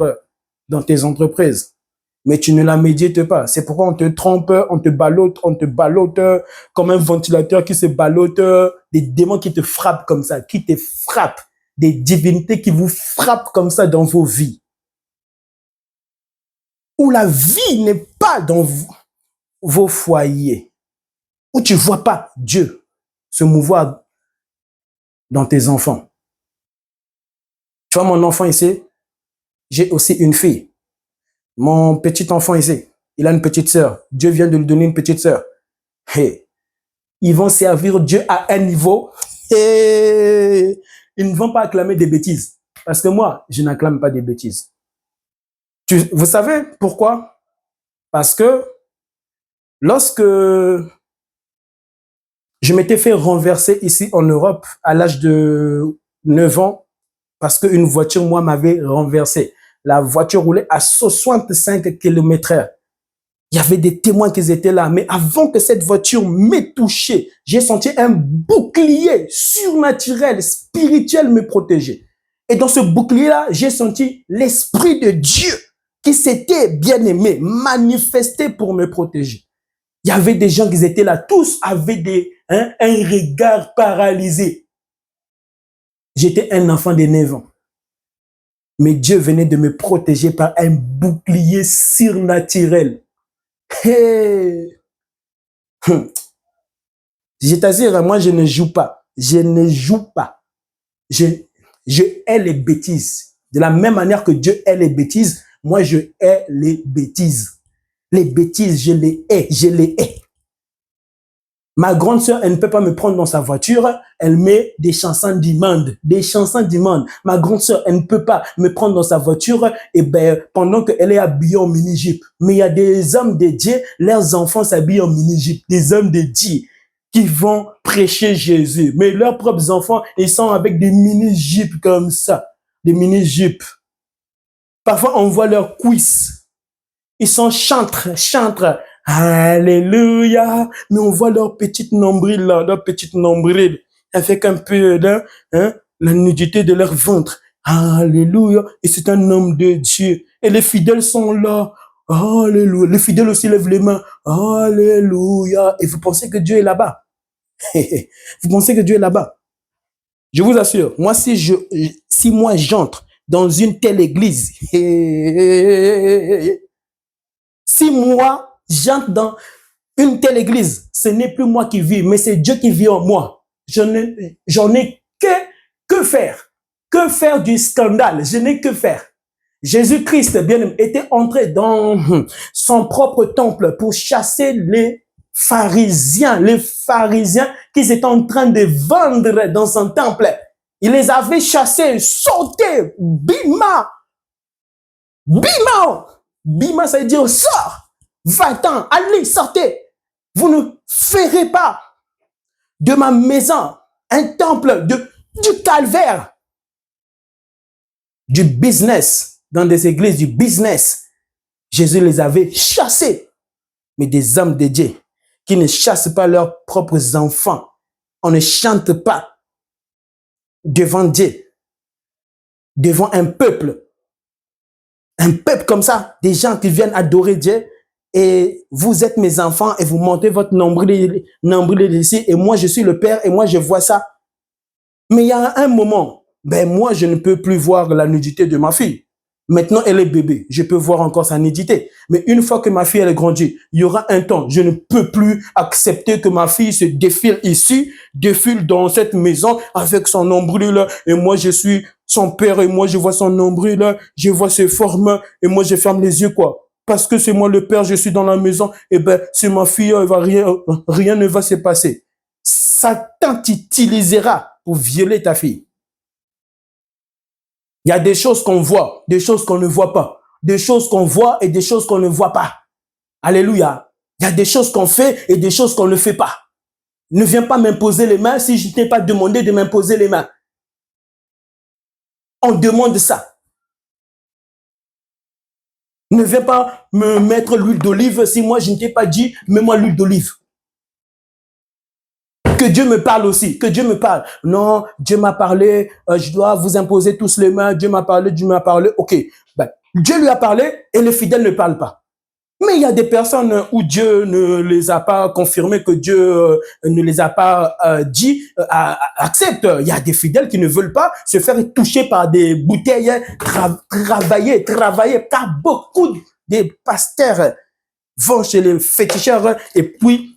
dans tes entreprises. Mais tu ne la médites pas. C'est pourquoi on te trompe, on te ballotte comme un ventilateur qui se ballotte, des démons qui te frappent comme ça, qui te frappent, des divinités qui vous frappent comme ça dans vos vies. Où la vie n'est pas dans vos foyers, où tu ne vois pas Dieu se mouvoir dans tes enfants. Tu vois mon enfant ici, j'ai aussi une fille. Mon petit enfant ici, il a une petite sœur. Dieu vient de lui donner une petite sœur. Hey, ils vont servir Dieu à un niveau et ils ne vont pas acclamer des bêtises. Parce que moi, je n'acclame pas des bêtises. Vous savez pourquoi? Parce que lorsque je m'étais fait renverser ici en Europe à l'âge de 9 ans, parce qu'une voiture, moi, m'avait renversé. La voiture roulait à 65 km/h. Il y avait des témoins qui étaient là. Mais avant que cette voiture m'ait touché, j'ai senti un bouclier surnaturel, spirituel me protéger. Et dans ce bouclier-là, j'ai senti l'Esprit de Dieu qui s'était bien aimé, manifesté pour me protéger. Il y avait des gens qui étaient là, tous avaient un regard paralysé. J'étais un enfant de 9 ans. Mais Dieu venait de me protéger par un bouclier surnaturel. Hey. Je t'assure, moi, je ne joue pas. Je ne joue pas. Je, je hais les bêtises. De la même manière que Dieu hait les bêtises, moi, je hais les bêtises. Les bêtises, je les hais, je les hais. Ma grande sœur, elle ne peut pas me prendre dans sa voiture, elle met des chansons du monde, des chansons du monde. Ma grande sœur, elle ne peut pas me prendre dans sa voiture, et ben, pendant qu'elle est habillée en mini-jupe. Mais il y a des hommes de Dieu, leurs enfants s'habillent en mini-jupe, des hommes de Dieu qui vont prêcher Jésus. Mais leurs propres enfants, ils sont avec des mini-jupes comme ça, des mini-jupes. Parfois, on voit leurs cuisses. Ils sont chantres. Alléluia. Mais on voit leur petite nombril là, leur petite nombril, avec un peu de, la nudité de leur ventre. Alléluia. Et c'est un homme de Dieu. Et les fidèles sont là. Alléluia. Les fidèles aussi lèvent les mains. Alléluia. Et vous pensez que Dieu est là-bas? Vous pensez que Dieu est là-bas? Je vous assure, moi, si moi j'entre dans une telle église, si moi j'entre dans une telle église, ce n'est plus moi qui vis, mais c'est Dieu qui vit en moi. J'en ai que faire. Que faire du scandale? Je n'ai que faire. Jésus-Christ, bien aimé, était entré dans son propre temple pour chasser les pharisiens qui étaient en train de vendre dans son temple. Il les avait chassés, sautés, bima, bima, bima, ça veut dire sors, va-t'en, allez, sortez. Vous ne ferez pas de ma maison un temple du calvaire, du business, dans des églises du business. Jésus les avait chassés. Mais des hommes de Dieu qui ne chassent pas leurs propres enfants. On ne chante pas devant Dieu, devant un peuple. Un peuple comme ça, des gens qui viennent adorer Dieu, et vous êtes mes enfants et vous montez votre nombril ici, et moi je suis le Père et moi je vois ça. Mais il y a un moment, ben moi je ne peux plus voir la nudité de ma fille. Maintenant, elle est bébé. Je peux voir encore sa nudité. Mais une fois que ma fille, elle est grandie, il y aura un temps. Je ne peux plus accepter que ma fille se défile ici, défile dans cette maison avec son nombril. Et moi, je suis son père et moi, je vois son nombril. Je vois ses formes et moi, je ferme les yeux, quoi. Parce que c'est moi le père, je suis dans la maison. Et ben, c'est ma fille, rien ne va se passer. Satan t'utilisera pour violer ta fille. Il y a des choses qu'on voit, des choses qu'on ne voit pas. Des choses qu'on voit et des choses qu'on ne voit pas. Alléluia. Il y a des choses qu'on fait et des choses qu'on ne fait pas. Ne viens pas m'imposer les mains si je ne t'ai pas demandé de m'imposer les mains. On demande ça. Ne viens pas me mettre l'huile d'olive si moi je ne t'ai pas dit, mets-moi l'huile d'olive. Que Dieu me parle aussi, que Dieu me parle. Non, Dieu m'a parlé, je dois vous imposer tous les mains, Dieu m'a parlé, ok. Ben, Dieu lui a parlé et les fidèles ne parlent pas. Mais il y a des personnes où Dieu ne les a pas confirmées, que Dieu ne les a pas dit, accepte. Il y a des fidèles qui ne veulent pas se faire toucher par des bouteilles, travailler, car beaucoup de pasteurs vont chez les féticheurs et puis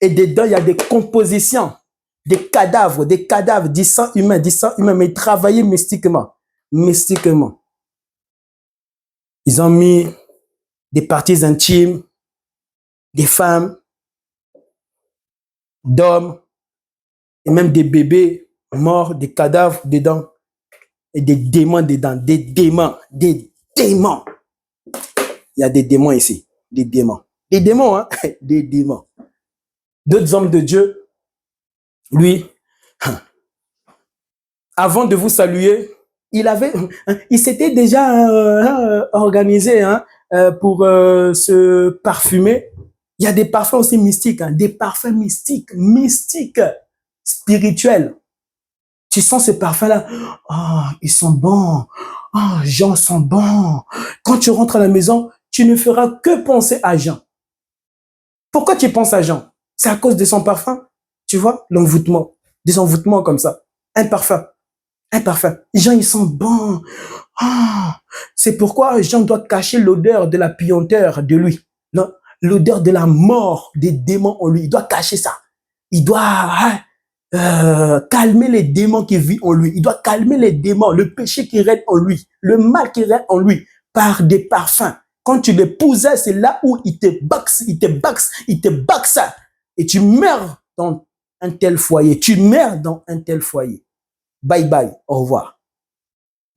et dedans, il y a des compositions, des cadavres, du sang humain, mais travaillés mystiquement. Mystiquement. Ils ont mis des parties intimes, des femmes, d'hommes, et même des bébés morts, des cadavres dedans, et des démons dedans, des démons. Il y a des démons ici, des démons. Des démons, hein, des démons. D'autres hommes de Dieu, lui, avant de vous saluer, il s'était déjà organisé pour se parfumer. Il y a des parfums aussi mystiques, des parfums mystiques, spirituels. Tu sens ces parfums-là, ils sont bons, Jean sont bons. Quand tu rentres à la maison, tu ne feras que penser à Jean. Pourquoi tu penses à Jean? C'est à cause de son parfum, tu vois, l'envoûtement, des envoûtements comme ça, un parfum. Les gens, ils sont bons. C'est pourquoi Jean doit cacher l'odeur de la puanteur de lui. Non, l'odeur de la mort des démons en lui. Il doit cacher ça. Il doit calmer les démons qui vivent en lui. Il doit calmer les démons, le péché qui règne en lui, le mal qui règne en lui, par des parfums. Quand tu l'épousais, c'est là où il te boxe. Et tu meurs dans un tel foyer. Tu meurs dans un tel foyer. Bye bye, au revoir.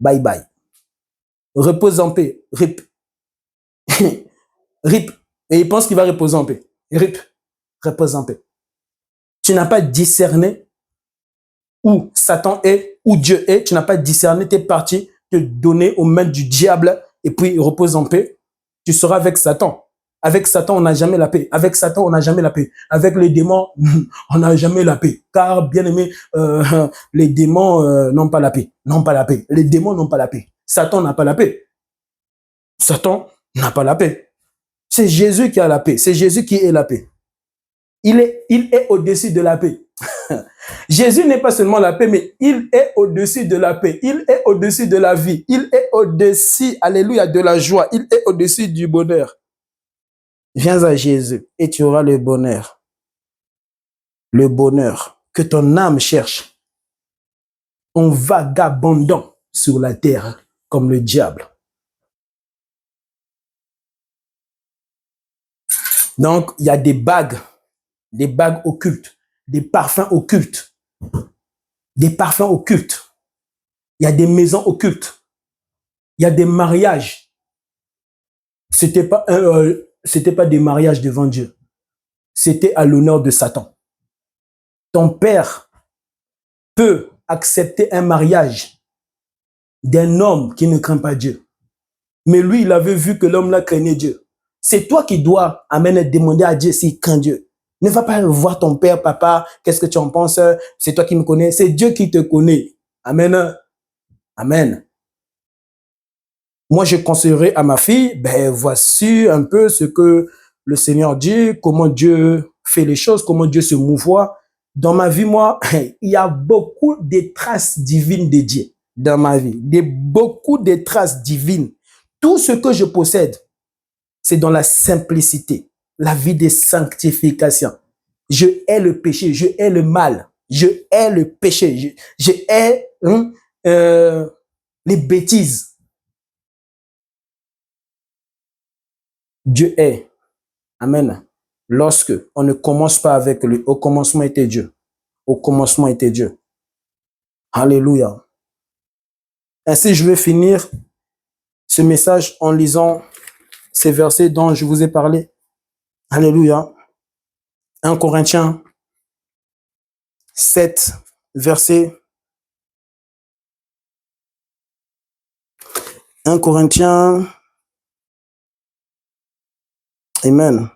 Bye bye. Repose en paix. Rip. Rip. Et il pense qu'il va reposer en paix. Rip. Repose en paix. Tu n'as pas discerné où Satan est, où Dieu est. Tu n'as pas discerné, tu es parti te donner aux mains du diable et puis repose en paix. Tu seras avec Satan. Avec Satan, on n'a jamais la paix. Avec Satan, on n'a jamais la paix. Avec les démons, on n'a jamais la paix. Car, bien aimé, les démons n'ont pas la paix. N'ont pas la paix. Les démons n'ont pas la paix. Satan n'a pas la paix. Satan n'a pas la paix. C'est Jésus qui a la paix. C'est Jésus qui est la paix. Il est au-dessus de la paix. Jésus n'est pas seulement la paix, mais il est au-dessus de la paix. Il est au-dessus de la vie. Il est au-dessus, alléluia, de la joie. Il est au-dessus du bonheur. Viens à Jésus et tu auras le bonheur. Le bonheur que ton âme cherche. En vagabondant sur la terre comme le diable. Donc, il y a des bagues occultes, des parfums occultes, des parfums occultes. Il y a des maisons occultes. Il y a des mariages. C'était pas des mariages devant Dieu. C'était à l'honneur de Satan. Ton père peut accepter un mariage d'un homme qui ne craint pas Dieu. Mais lui, il avait vu que l'homme là craignait Dieu. C'est toi qui dois demander à Dieu s'il craint Dieu. Ne va pas voir ton père, papa, qu'est-ce que tu en penses? C'est toi qui me connais. C'est Dieu qui te connaît. Amen. Amen. Moi, je conseillerais à ma fille, voici un peu ce que le Seigneur dit, comment Dieu fait les choses, comment Dieu se mouvoit. Dans ma vie, moi, il y a beaucoup de traces divines de Dieu dans ma vie. Beaucoup de traces divines. Tout ce que je possède, c'est dans la simplicité, la vie de sanctification. Je hais le péché, je hais le mal, je hais le péché, je hais les bêtises. Dieu est. Amen. Lorsque on ne commence pas avec lui, au commencement était Dieu. Au commencement était Dieu. Alléluia. Ainsi, je vais finir ce message en lisant ces versets dont je vous ai parlé. Alléluia. 1 Corinthiens 7, verset 1 Corinthiens. Amen.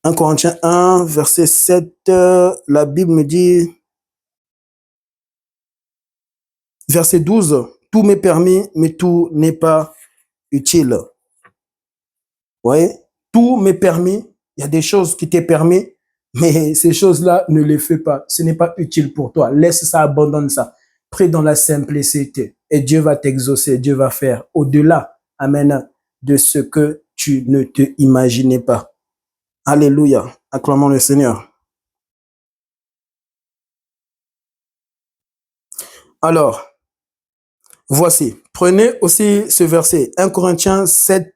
1 Corinthiens 1, verset 7, la Bible me dit, verset 12, tout m'est permis, mais tout n'est pas utile. Vous voyez, tout m'est permis, il y a des choses qui t'est permis, mais ces choses-là, ne les fais pas. Ce n'est pas utile pour toi. Laisse ça, abandonne ça. Prie dans la simplicité et Dieu va t'exaucer, Dieu va faire au-delà, amen, de ce que tu ne te imaginais pas. Alléluia. Acclamons le Seigneur. Alors, voici. Prenez aussi ce verset. 1 Corinthiens 7,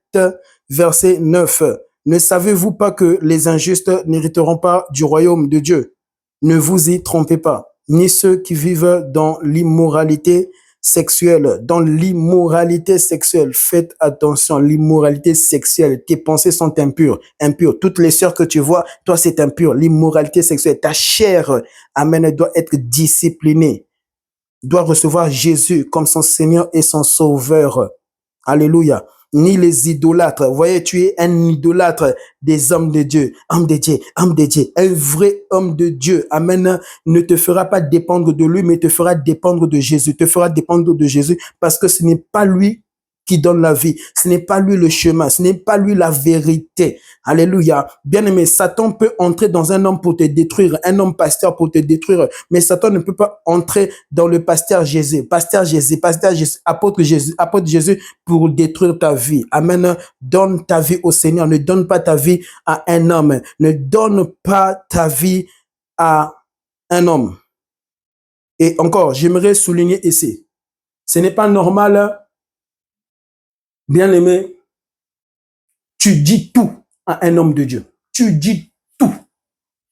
verset 9. Ne savez-vous pas que les injustes n'hériteront pas du royaume de Dieu? Ne vous y trompez pas. Ni ceux qui vivent dans l'immoralité sexuelle. Dans l'immoralité sexuelle, faites attention, l'immoralité sexuelle, tes pensées sont impures, impures. Toutes les sœurs que tu vois, toi c'est impur. L'immoralité sexuelle, ta chair, amen, doit être disciplinée, doit recevoir Jésus comme son Seigneur et son Sauveur. Alléluia. Ni les idolâtres. Vous voyez, tu es un idolâtre des hommes de Dieu. Homme de Dieu, homme de Dieu. Un vrai homme de Dieu, amen, ne te fera pas dépendre de lui, mais te fera dépendre de Jésus. Te fera dépendre de Jésus parce que ce n'est pas lui qui donne la vie. Ce n'est pas lui le chemin. Ce n'est pas lui la vérité. Alléluia. Bien-aimé, Satan peut entrer dans un homme pour te détruire, un homme pasteur pour te détruire, mais Satan ne peut pas entrer dans le pasteur Jésus, apôtre Jésus pour détruire ta vie. Amen. Donne ta vie au Seigneur. Ne donne pas ta vie à un homme. Ne donne pas ta vie à un homme. Et encore, j'aimerais souligner ici, ce n'est pas normal, bien-aimé, tu dis tout à un homme de Dieu. Tu dis tout.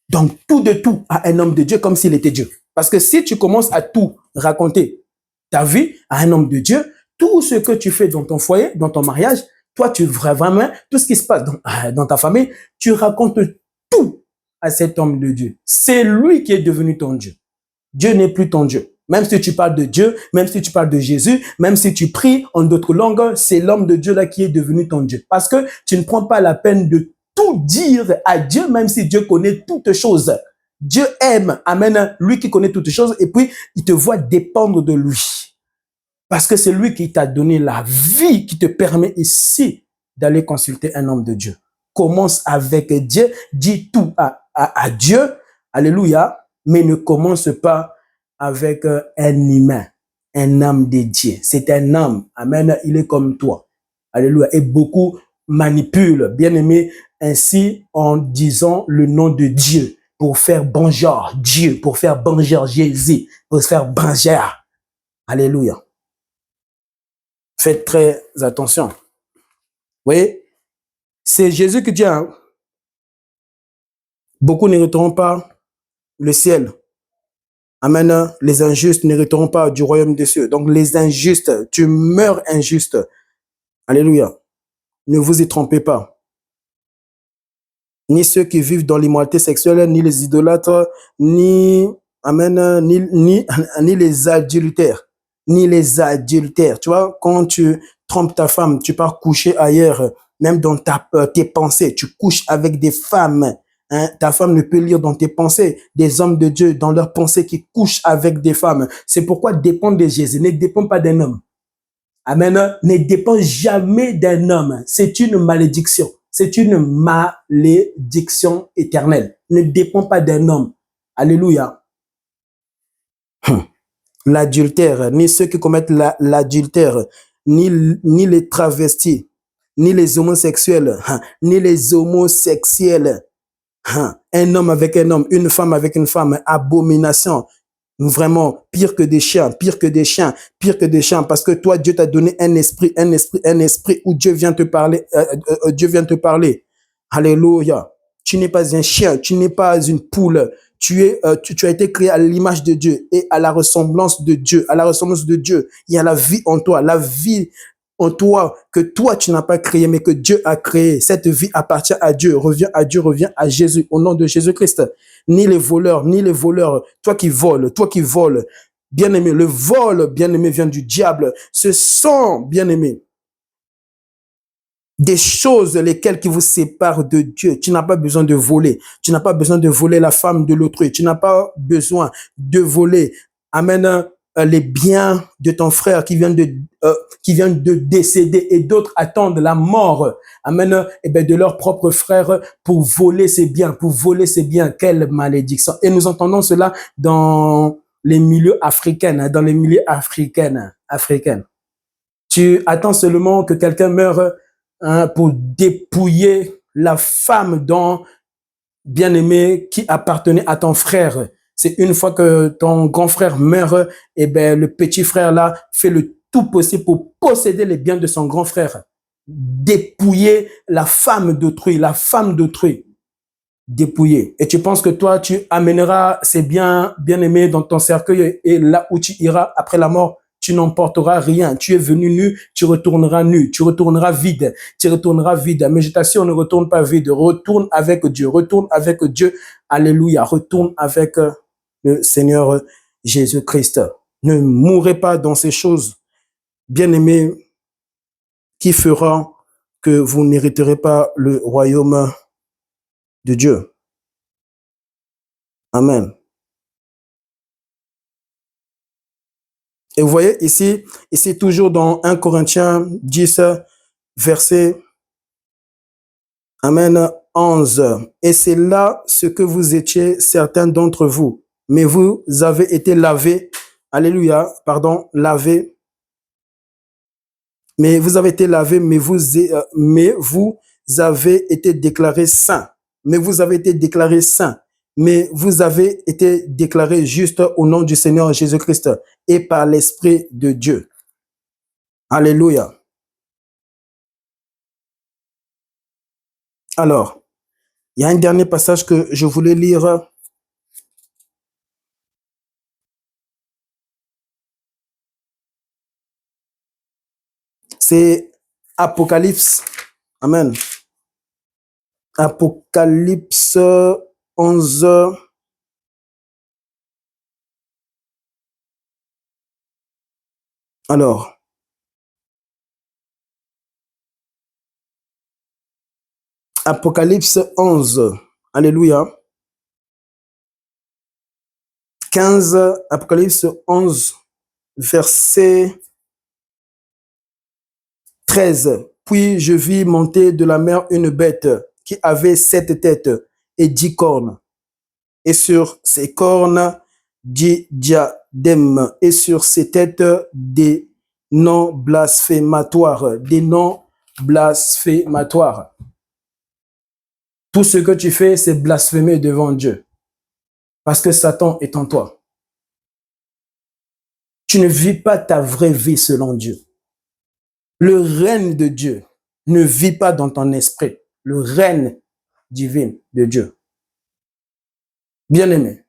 Donc, tout de tout à un homme de Dieu comme s'il était Dieu. Parce que si tu commences à tout raconter ta vie à un homme de Dieu, tout ce que tu fais dans ton foyer, dans ton mariage, toi, tu vraiment, tout ce qui se passe dans ta famille, tu racontes tout à cet homme de Dieu. C'est lui qui est devenu ton Dieu. Dieu n'est plus ton Dieu. Même si tu parles de Dieu, même si tu parles de Jésus, même si tu pries en d'autres langues, c'est l'homme de Dieu là qui est devenu ton Dieu. Parce que tu ne prends pas la peine de tout dire à Dieu, même si Dieu connaît toutes choses. Dieu aime, amen, lui qui connaît toutes choses, et puis il te voit dépendre de lui. Parce que c'est lui qui t'a donné la vie, qui te permet ici d'aller consulter un homme de Dieu. Commence avec Dieu, dis tout à Dieu, alléluia, mais ne commence pas avec un humain, un âme dédié. C'est un homme, amen, il est comme toi. Alléluia. Et beaucoup manipulent, bien aimé, ainsi en disant le nom de Dieu pour faire bonjour Dieu, pour faire bonjour Jésus, pour faire bonjour. Alléluia. Faites très attention. Vous voyez, c'est Jésus qui dit, hein, beaucoup n'hériteront pas le ciel. Amen. Les injustes n'hériteront pas du royaume des cieux. Donc les injustes, tu meurs injuste. Alléluia. Ne vous y trompez pas. Ni ceux qui vivent dans l'immoralité sexuelle, ni les idolâtres, ni, amen, ni les adultères. Ni les adultères. Tu vois, quand tu trompes ta femme, tu pars coucher ailleurs, même dans tes pensées, tu couches avec des femmes. Hein, ta femme ne peut lire dans tes pensées, des hommes de Dieu dans leurs pensées qui couchent avec des femmes. C'est pourquoi dépendre de Jésus, ne dépend pas d'un homme. Amen. Ne dépend jamais d'un homme. C'est une malédiction. C'est une malédiction éternelle. Ne dépend pas d'un homme. Alléluia. L'adultère, ni ceux qui commettent l'adultère, ni les travestis, ni les homosexuels, ni les homosexuels. Un homme avec un homme, une femme avec une femme, abomination. Vraiment, pire que des chiens, pire que des chiens, pire que des chiens, parce que toi, Dieu t'a donné un esprit où Dieu vient te parler, Dieu vient te parler. Alléluia. Tu n'es pas un chien, tu n'es pas une poule. Tu as été créé à l'image de Dieu et à la ressemblance de Dieu. À la ressemblance de Dieu, il y a la vie en toi, la vie en toi que toi tu n'as pas créé, mais que Dieu a créé. Cette vie appartient à Dieu, revient à Dieu, revient à Jésus, au nom de Jésus-Christ. Ni les voleurs, toi qui voles, bien-aimé, le vol, bien-aimé, vient du diable. Ce sont, bien-aimé, des choses lesquelles qui vous séparent de Dieu. Tu n'as pas besoin de voler. Tu n'as pas besoin de voler la femme de l'autrui. Tu n'as pas besoin de voler. Amen. Les biens de ton frère qui vient de décéder et d'autres attendent la mort. Amen. Et ben de leur propre frère pour voler ses biens, Quelle malédiction. Et nous entendons cela dans les milieux africains, africains. Tu attends seulement que quelqu'un meure pour dépouiller la femme dont bien-aimé qui appartenait à ton frère. C'est une fois que ton grand frère meurt, et ben le petit frère là fait le tout possible pour posséder les biens de son grand frère. Dépouiller la femme d'autrui, dépouiller. Et tu penses que toi, tu amèneras ces biens bien-aimés dans ton cercueil et là où tu iras après la mort, tu n'emporteras rien. Tu es venu nu, tu retourneras nu, tu retourneras vide. Mais je t'assure, ne retourne pas vide. Retourne avec Dieu. Alléluia. Retourne avec le Seigneur Jésus-Christ. Ne mourrez pas dans ces choses, bien-aimés, qui fera que vous n'hériterez pas le royaume de Dieu. Amen. Et vous voyez ici toujours dans 1 Corinthiens 10, verset Amen, 11. Et c'est là ce que vous étiez certains d'entre vous, mais vous avez été lavés, alléluia, pardon, lavés, mais vous avez été lavés, mais vous avez été déclarés saints, mais vous avez été déclarés saints, mais vous avez été déclarés justes au nom du Seigneur Jésus-Christ et par l'Esprit de Dieu. Alléluia. Alors, il y a un dernier passage que je voulais lire. C'est Apocalypse. Amen. Apocalypse 11. Alors, Apocalypse 11. Alléluia. 15, Apocalypse 11, verset 13. Puis je vis monter de la mer une bête qui avait 7 têtes et 10 cornes. Et sur ses cornes, 10 diadèmes. Et sur ses têtes, des noms blasphématoires. Des noms blasphématoires. Tout ce que tu fais, c'est blasphémer devant Dieu. Parce que Satan est en toi. Tu ne vis pas ta vraie vie selon Dieu. Le règne de Dieu ne vit pas dans ton esprit. Le règne divin de Dieu. Bien-aimé,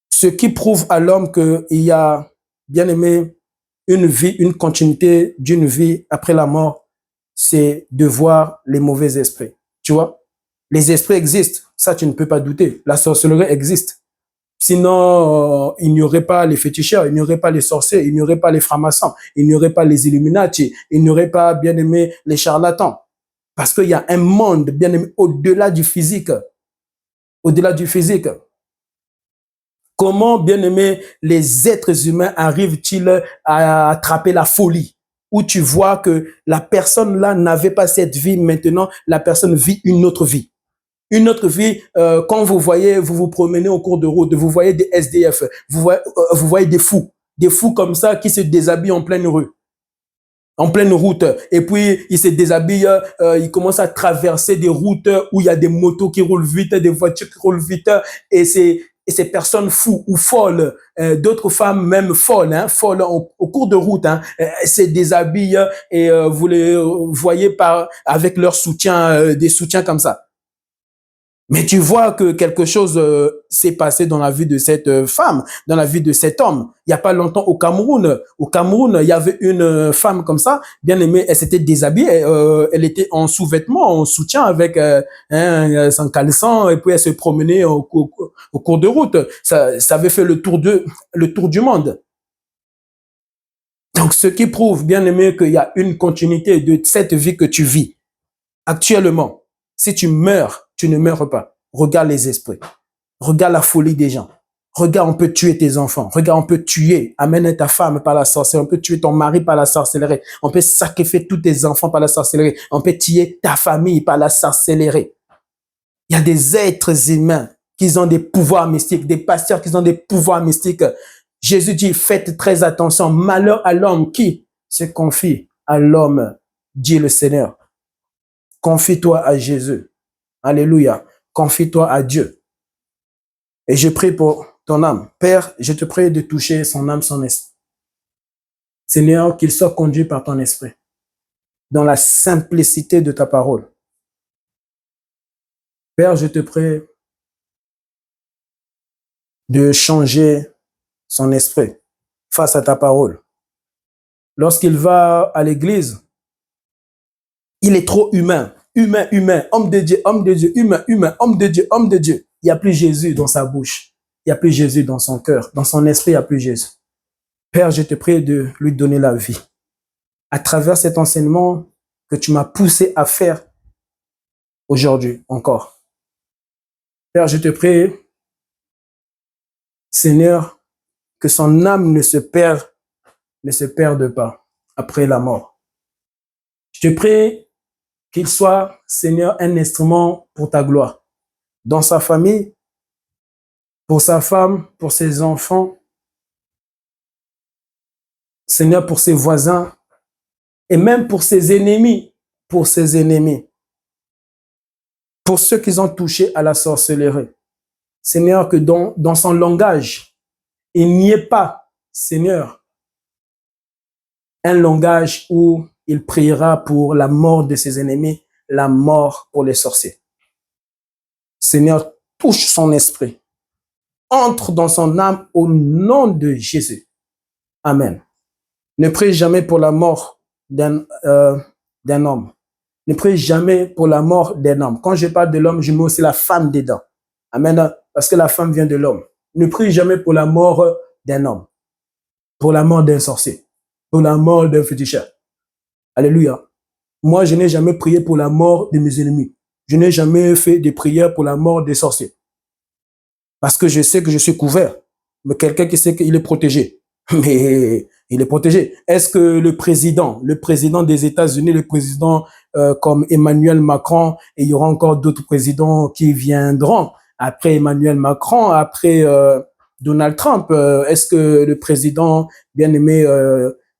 ce qui prouve à l'homme qu'il y a, bien-aimé, une vie, une continuité d'une vie après la mort, c'est de voir les mauvais esprits. Tu vois, les esprits existent, ça tu ne peux pas douter. La sorcellerie existe. Sinon, il n'y aurait pas les féticheurs, il n'y aurait pas les sorciers, il n'y aurait pas les francs-maçons, il n'y aurait pas les Illuminati, il n'y aurait pas, bien aimé, les charlatans. Parce qu'il y a un monde, bien aimé, au-delà du physique. Au-delà du physique. Comment, bien aimé, les êtres humains arrivent-ils à attraper la folie? Où tu vois que la personne là n'avait pas cette vie, maintenant la personne vit une autre vie. Une autre vie, quand vous voyez, vous vous promenez au cours de route, vous voyez des SDF, vous voyez des fous comme ça qui se déshabillent en pleine rue, en pleine route. Et puis, ils se déshabillent, ils commencent à traverser des routes où il y a des motos qui roulent vite, des voitures qui roulent vite, et ces personnes fous ou folles, d'autres femmes même folles, folles au cours de route, se déshabillent et vous les voyez avec leur soutien, des soutiens comme ça. Mais tu vois que quelque chose s'est passé dans la vie de cette femme, dans la vie de cet homme. Il n'y a pas longtemps au Cameroun. Au Cameroun, il y avait une femme comme ça, bien aimée, elle s'était déshabillée, elle était en sous-vêtements, en soutien avec son caleçon, et puis elle se promenait au cours de route. Ça avait fait le tour du monde. Donc, ce qui prouve, bien aimé, qu'il y a une continuité de cette vie que tu vis actuellement. Si tu meurs, tu ne meurs pas. Regarde les esprits. Regarde la folie des gens. Regarde, on peut tuer tes enfants. Regarde, on peut tuer, amener ta femme par la sorcellerie. On peut tuer ton mari par la sorcellerie. On peut sacrifier tous tes enfants par la sorcellerie. On peut tuer ta famille par la sorcellerie. Il y a des êtres humains qui ont des pouvoirs mystiques, des pasteurs qui ont des pouvoirs mystiques. Jésus dit, faites très attention. Malheur à l'homme qui se confie à l'homme, dit le Seigneur. Confie-toi à Jésus. Alléluia. Confie-toi à Dieu. Et je prie pour ton âme. Père, je te prie de toucher son âme, son esprit. Seigneur, qu'il soit conduit par ton esprit. Dans la simplicité de ta parole. Père, je te prie de changer son esprit face à ta parole. Lorsqu'il va à l'église, il est trop humain. Humain, homme de Dieu, humain, homme de Dieu, homme de Dieu. Il n'y a plus Jésus dans sa bouche. Il n'y a plus Jésus dans son cœur. Dans son esprit, il n'y a plus Jésus. Père, je te prie de lui donner la vie. À travers cet enseignement que tu m'as poussé à faire aujourd'hui encore. Père, je te prie, Seigneur, que son âme ne se perde pas après la mort. Je te prie qu'il soit, Seigneur, un instrument pour ta gloire, dans sa famille, pour sa femme, pour ses enfants, Seigneur, pour ses voisins, et même pour ses ennemis, pour ceux qui ont touché à la sorcellerie. Seigneur, que dans son langage, il n'y ait pas, Seigneur, un langage où il priera pour la mort de ses ennemis, la mort pour les sorciers. Seigneur, touche son esprit, entre dans son âme au nom de Jésus. Amen. Ne prie jamais pour la mort d'un homme. Ne prie jamais pour la mort d'un homme. Quand je parle de l'homme, je mets aussi la femme dedans. Amen. Parce que la femme vient de l'homme. Ne prie jamais pour la mort d'un homme, pour la mort d'un sorcier, pour la mort d'un féticheur. Alléluia. Moi, je n'ai jamais prié pour la mort de mes ennemis. Je n'ai jamais fait de prière pour la mort des sorciers. Parce que je sais que je suis couvert. Mais quelqu'un qui sait qu'il est protégé. Mais il est protégé. Est-ce que le président des États-Unis, le président comme Emmanuel Macron, et il y aura encore d'autres présidents qui viendront après Emmanuel Macron, après Donald Trump, est-ce que le président bien-aimé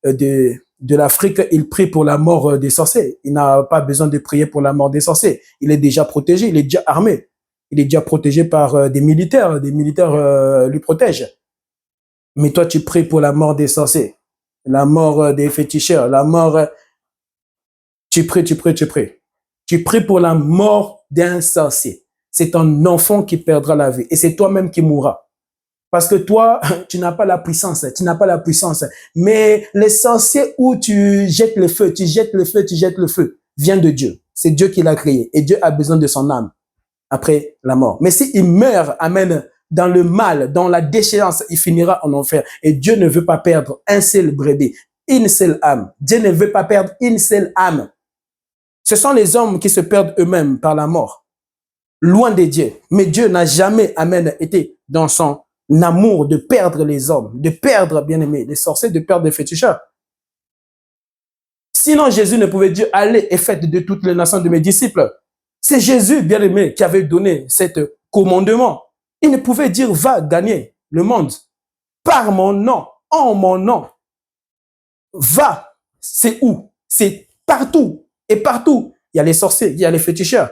de l'Afrique, il prie pour la mort des sorciers? Il n'a pas besoin de prier pour la mort des sorciers. Il est déjà protégé, il est déjà armé. Il est déjà protégé par des militaires lui protègent. Mais toi, tu pries pour la mort des sorciers, la mort des féticheurs, la mort... Tu pries. Tu pries pour la mort d'un sorcier. C'est ton enfant qui perdra la vie et c'est toi-même qui mourras. Parce que toi, tu n'as pas la puissance, Mais les sorciers où tu jettes le feu, vient de Dieu. C'est Dieu qui l'a créé et Dieu a besoin de son âme après la mort. Mais s'il meurt, amen, dans le mal, dans la déchéance, il finira en enfer. Et Dieu ne veut pas perdre un seul brebis, une seule âme. Dieu ne veut pas perdre une seule âme. Ce sont les hommes qui se perdent eux-mêmes par la mort, loin de Dieu. Mais Dieu n'a jamais, amen, été dans son amour de perdre les hommes, de perdre, bien aimé, les sorciers, de perdre les féticheurs. Sinon, Jésus ne pouvait dire, allez et faites de toutes les nations de mes disciples. C'est Jésus, bien aimé, qui avait donné cet commandement. Il ne pouvait dire, va gagner le monde par mon nom, en mon nom. Va, c'est où? C'est partout. Et partout, il y a les sorciers, il y a les féticheurs.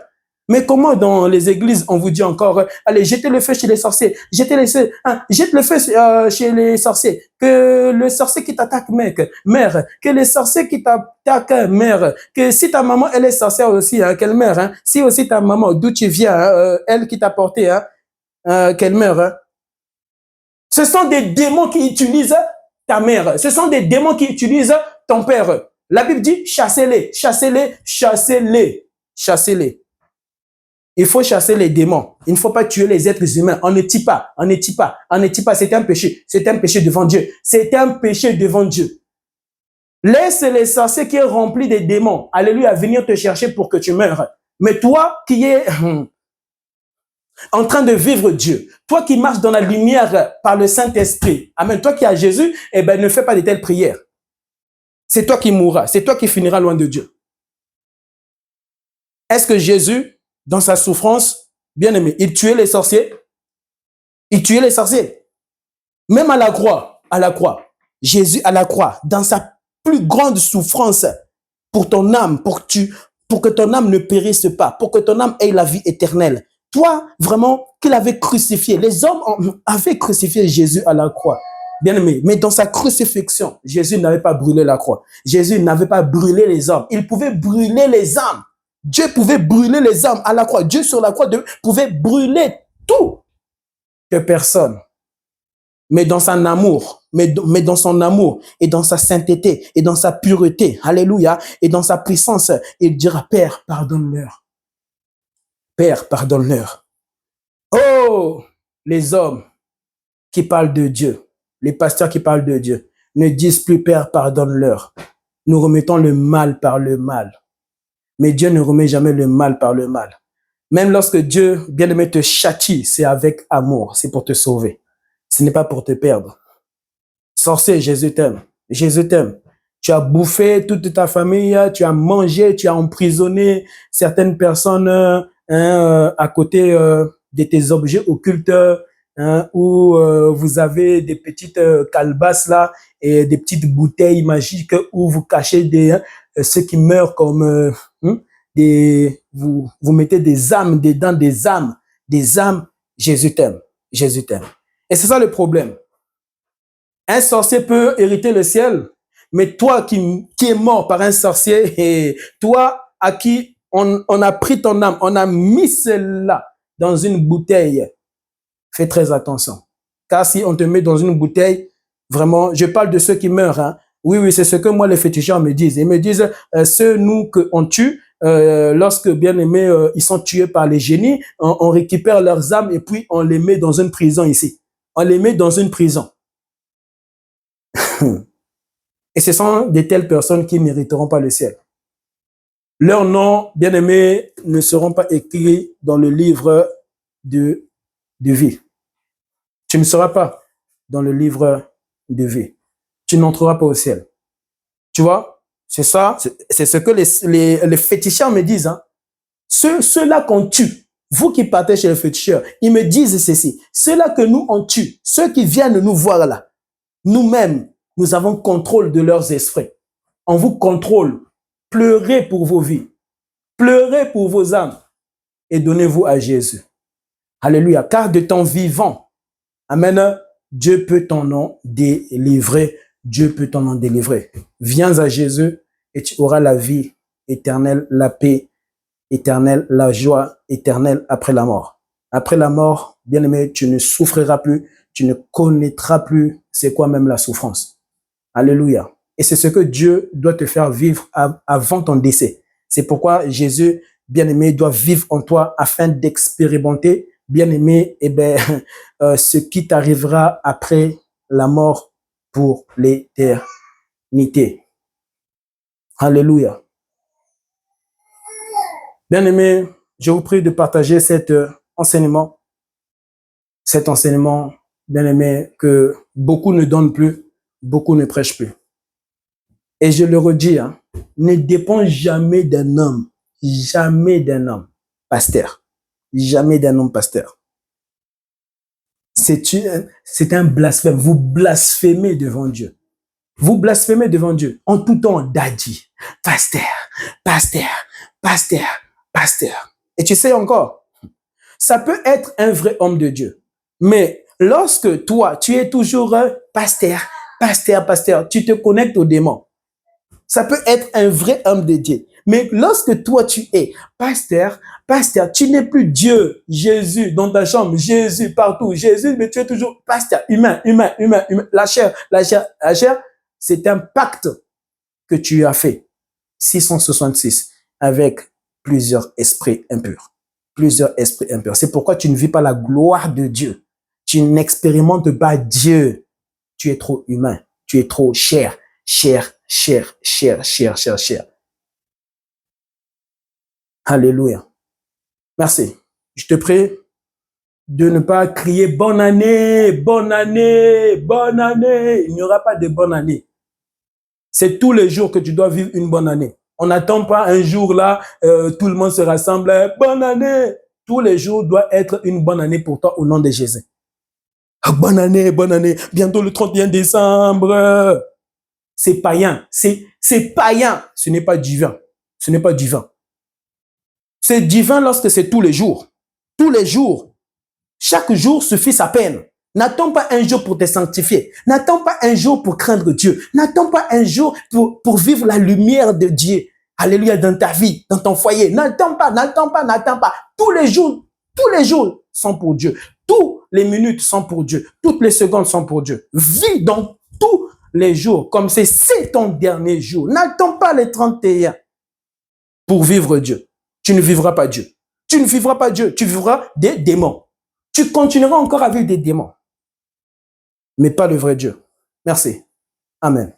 Mais comment dans les églises, on vous dit encore, allez, jetez le feu chez les sorciers, jette le feu chez les sorciers, que le sorcier qui t'attaque, mère, que les sorciers qui t'attaquent, mère, que si ta maman, elle est sorcière aussi, qu'elle meurt, si aussi ta maman, d'où tu viens, elle qui t'a porté, qu'elle meurt. Ce sont des démons qui utilisent ta mère, ce sont des démons qui utilisent ton père. La Bible dit, chassez-les. Il faut chasser les démons. Il ne faut pas tuer les êtres humains. On ne tue pas. C'est un péché. C'est un péché devant Dieu. Laisse les sorciers qui sont remplis de démons, alléluia, venir te chercher pour que tu meurs. Mais toi qui es en train de vivre Dieu, toi qui marches dans la lumière par le Saint-Esprit, amen, toi qui as Jésus, ne fais pas de telles prières. C'est toi qui mourras, c'est toi qui finiras loin de Dieu. Est-ce que Jésus, dans sa souffrance, bien aimé, il tuait les sorciers? Même à la croix, Jésus à la croix, dans sa plus grande souffrance pour ton âme, pour que ton âme ne périsse pas, pour que ton âme ait la vie éternelle. Toi, vraiment, qu'il avait crucifié. Les hommes avaient crucifié Jésus à la croix. Bien aimé, mais dans sa crucifixion, Jésus n'avait pas brûlé la croix. Jésus n'avait pas brûlé les hommes. Il pouvait brûler les âmes. Dieu pouvait brûler les âmes à la croix. Dieu sur la croix pouvait brûler tout que personne. Mais dans son amour, dans son amour et dans sa sainteté et dans sa pureté, alléluia, et dans sa puissance, il dira, Père, pardonne-leur. Père, pardonne-leur. Oh, les hommes qui parlent de Dieu, les pasteurs qui parlent de Dieu, ne disent plus, Père, pardonne-leur. Nous remettons le mal par le mal. Mais Dieu ne remet jamais le mal par le mal. Même lorsque Dieu, bien-aimé, te châtie, c'est avec amour, c'est pour te sauver. Ce n'est pas pour te perdre. Sorcier, Jésus t'aime. Jésus t'aime. Tu as bouffé toute ta famille, tu as mangé, tu as emprisonné certaines personnes à côté de tes objets occultes, où vous avez des petites calebasses là et des petites bouteilles magiques où vous cachez ceux qui meurent comme vous mettez des âmes dedans, des âmes. Jésus t'aime. Jésus t'aime. Et c'est ça le problème. Un sorcier peut hériter le ciel, mais toi qui es mort par un sorcier, et toi à qui on a pris ton âme, on a mis cela dans une bouteille, fais très attention. Car si on te met dans une bouteille, vraiment, je parle de ceux qui meurent. Hein. Oui, c'est ce que moi les féticheurs me disent. Ils me disent, ceux nous qu'on tue, lorsque bien aimés, ils sont tués par les génies, on récupère leurs âmes et puis on les met dans une prison ici. On les met dans une prison. Et ce sont de telles personnes qui ne mériteront pas le ciel. Leurs noms, bien-aimés, ne seront pas écrits dans le livre de vie. Tu ne seras pas dans le livre de vie. Tu n'entreras pas au ciel. Tu vois, c'est ça, c'est ce que les féticheurs me disent. Hein. Ceux-là qu'on tue, vous qui partez chez les féticheurs, ils me disent ceci. Ceux-là que nous on tue, ceux qui viennent nous voir là, nous-mêmes, nous avons contrôle de leurs esprits. On vous contrôle. Pleurez pour vos vies. Pleurez pour vos âmes. Et donnez-vous à Jésus. Alléluia. Car de ton vivant, amen, Dieu peut ton nom délivrer. Dieu peut ton nom délivrer. Viens à Jésus et tu auras la vie éternelle, la paix éternelle, la joie éternelle après la mort. Après la mort, bien-aimé, tu ne souffriras plus, tu ne connaîtras plus c'est quoi même la souffrance. Alléluia. Et c'est ce que Dieu doit te faire vivre avant ton décès. C'est pourquoi Jésus, bien-aimé, doit vivre en toi afin d'expérimenter, bien-aimé, ce qui t'arrivera après la mort pour l'éternité. Alléluia. Bien-aimé, je vous prie de partager cet enseignement, bien-aimé, que beaucoup ne donnent plus, beaucoup ne prêchent plus. Et je le redis, hein, ne dépend jamais d'un homme, pasteur, jamais d'un homme pasteur. C'est un blasphème. Vous blasphémez devant Dieu. Vous blasphémez devant Dieu. En tout temps, daddy, pasteur, pasteur, pasteur, pasteur. Et tu sais encore, ça peut être un vrai homme de Dieu. Mais lorsque toi, tu es toujours pasteur, pasteur, pasteur, tu te connectes au démon. Ça peut être un vrai homme de Dieu. Mais lorsque toi, tu es pasteur, tu n'es plus Dieu, Jésus dans ta chambre, Jésus partout, Jésus, mais tu es toujours pasteur, humain. La chair, c'est un pacte que tu as fait, 666, avec plusieurs esprits impurs. C'est pourquoi tu ne vis pas la gloire de Dieu. Tu n'expérimentes pas Dieu. Tu es trop humain. Tu es trop chair. Alléluia. Merci. Je te prie de ne pas crier bonne année, bonne année, bonne année. Il n'y aura pas de bonne année. C'est tous les jours que tu dois vivre une bonne année. On n'attend pas un jour là, tout le monde se rassemble, bonne année. Tous les jours doivent être une bonne année pour toi au nom de Jésus. Bonne année, bientôt le 31 décembre. C'est païen, c'est païen. Ce n'est pas divin. C'est divin lorsque c'est tous les jours. Tous les jours. Chaque jour suffit sa peine. N'attends pas un jour pour te sanctifier. N'attends pas un jour pour craindre Dieu. N'attends pas un jour pour vivre la lumière de Dieu. Alléluia, dans ta vie, dans ton foyer. N'attends pas. Tous les jours sont pour Dieu. Toutes les minutes sont pour Dieu. Toutes les secondes sont pour Dieu. Vis dans tous les jours comme c'est ton dernier jour. N'attends pas les 31 pour vivre Dieu. Tu ne vivras pas Dieu. Tu vivras des démons. Tu continueras encore à vivre des démons. Mais pas le vrai Dieu. Merci. Amen.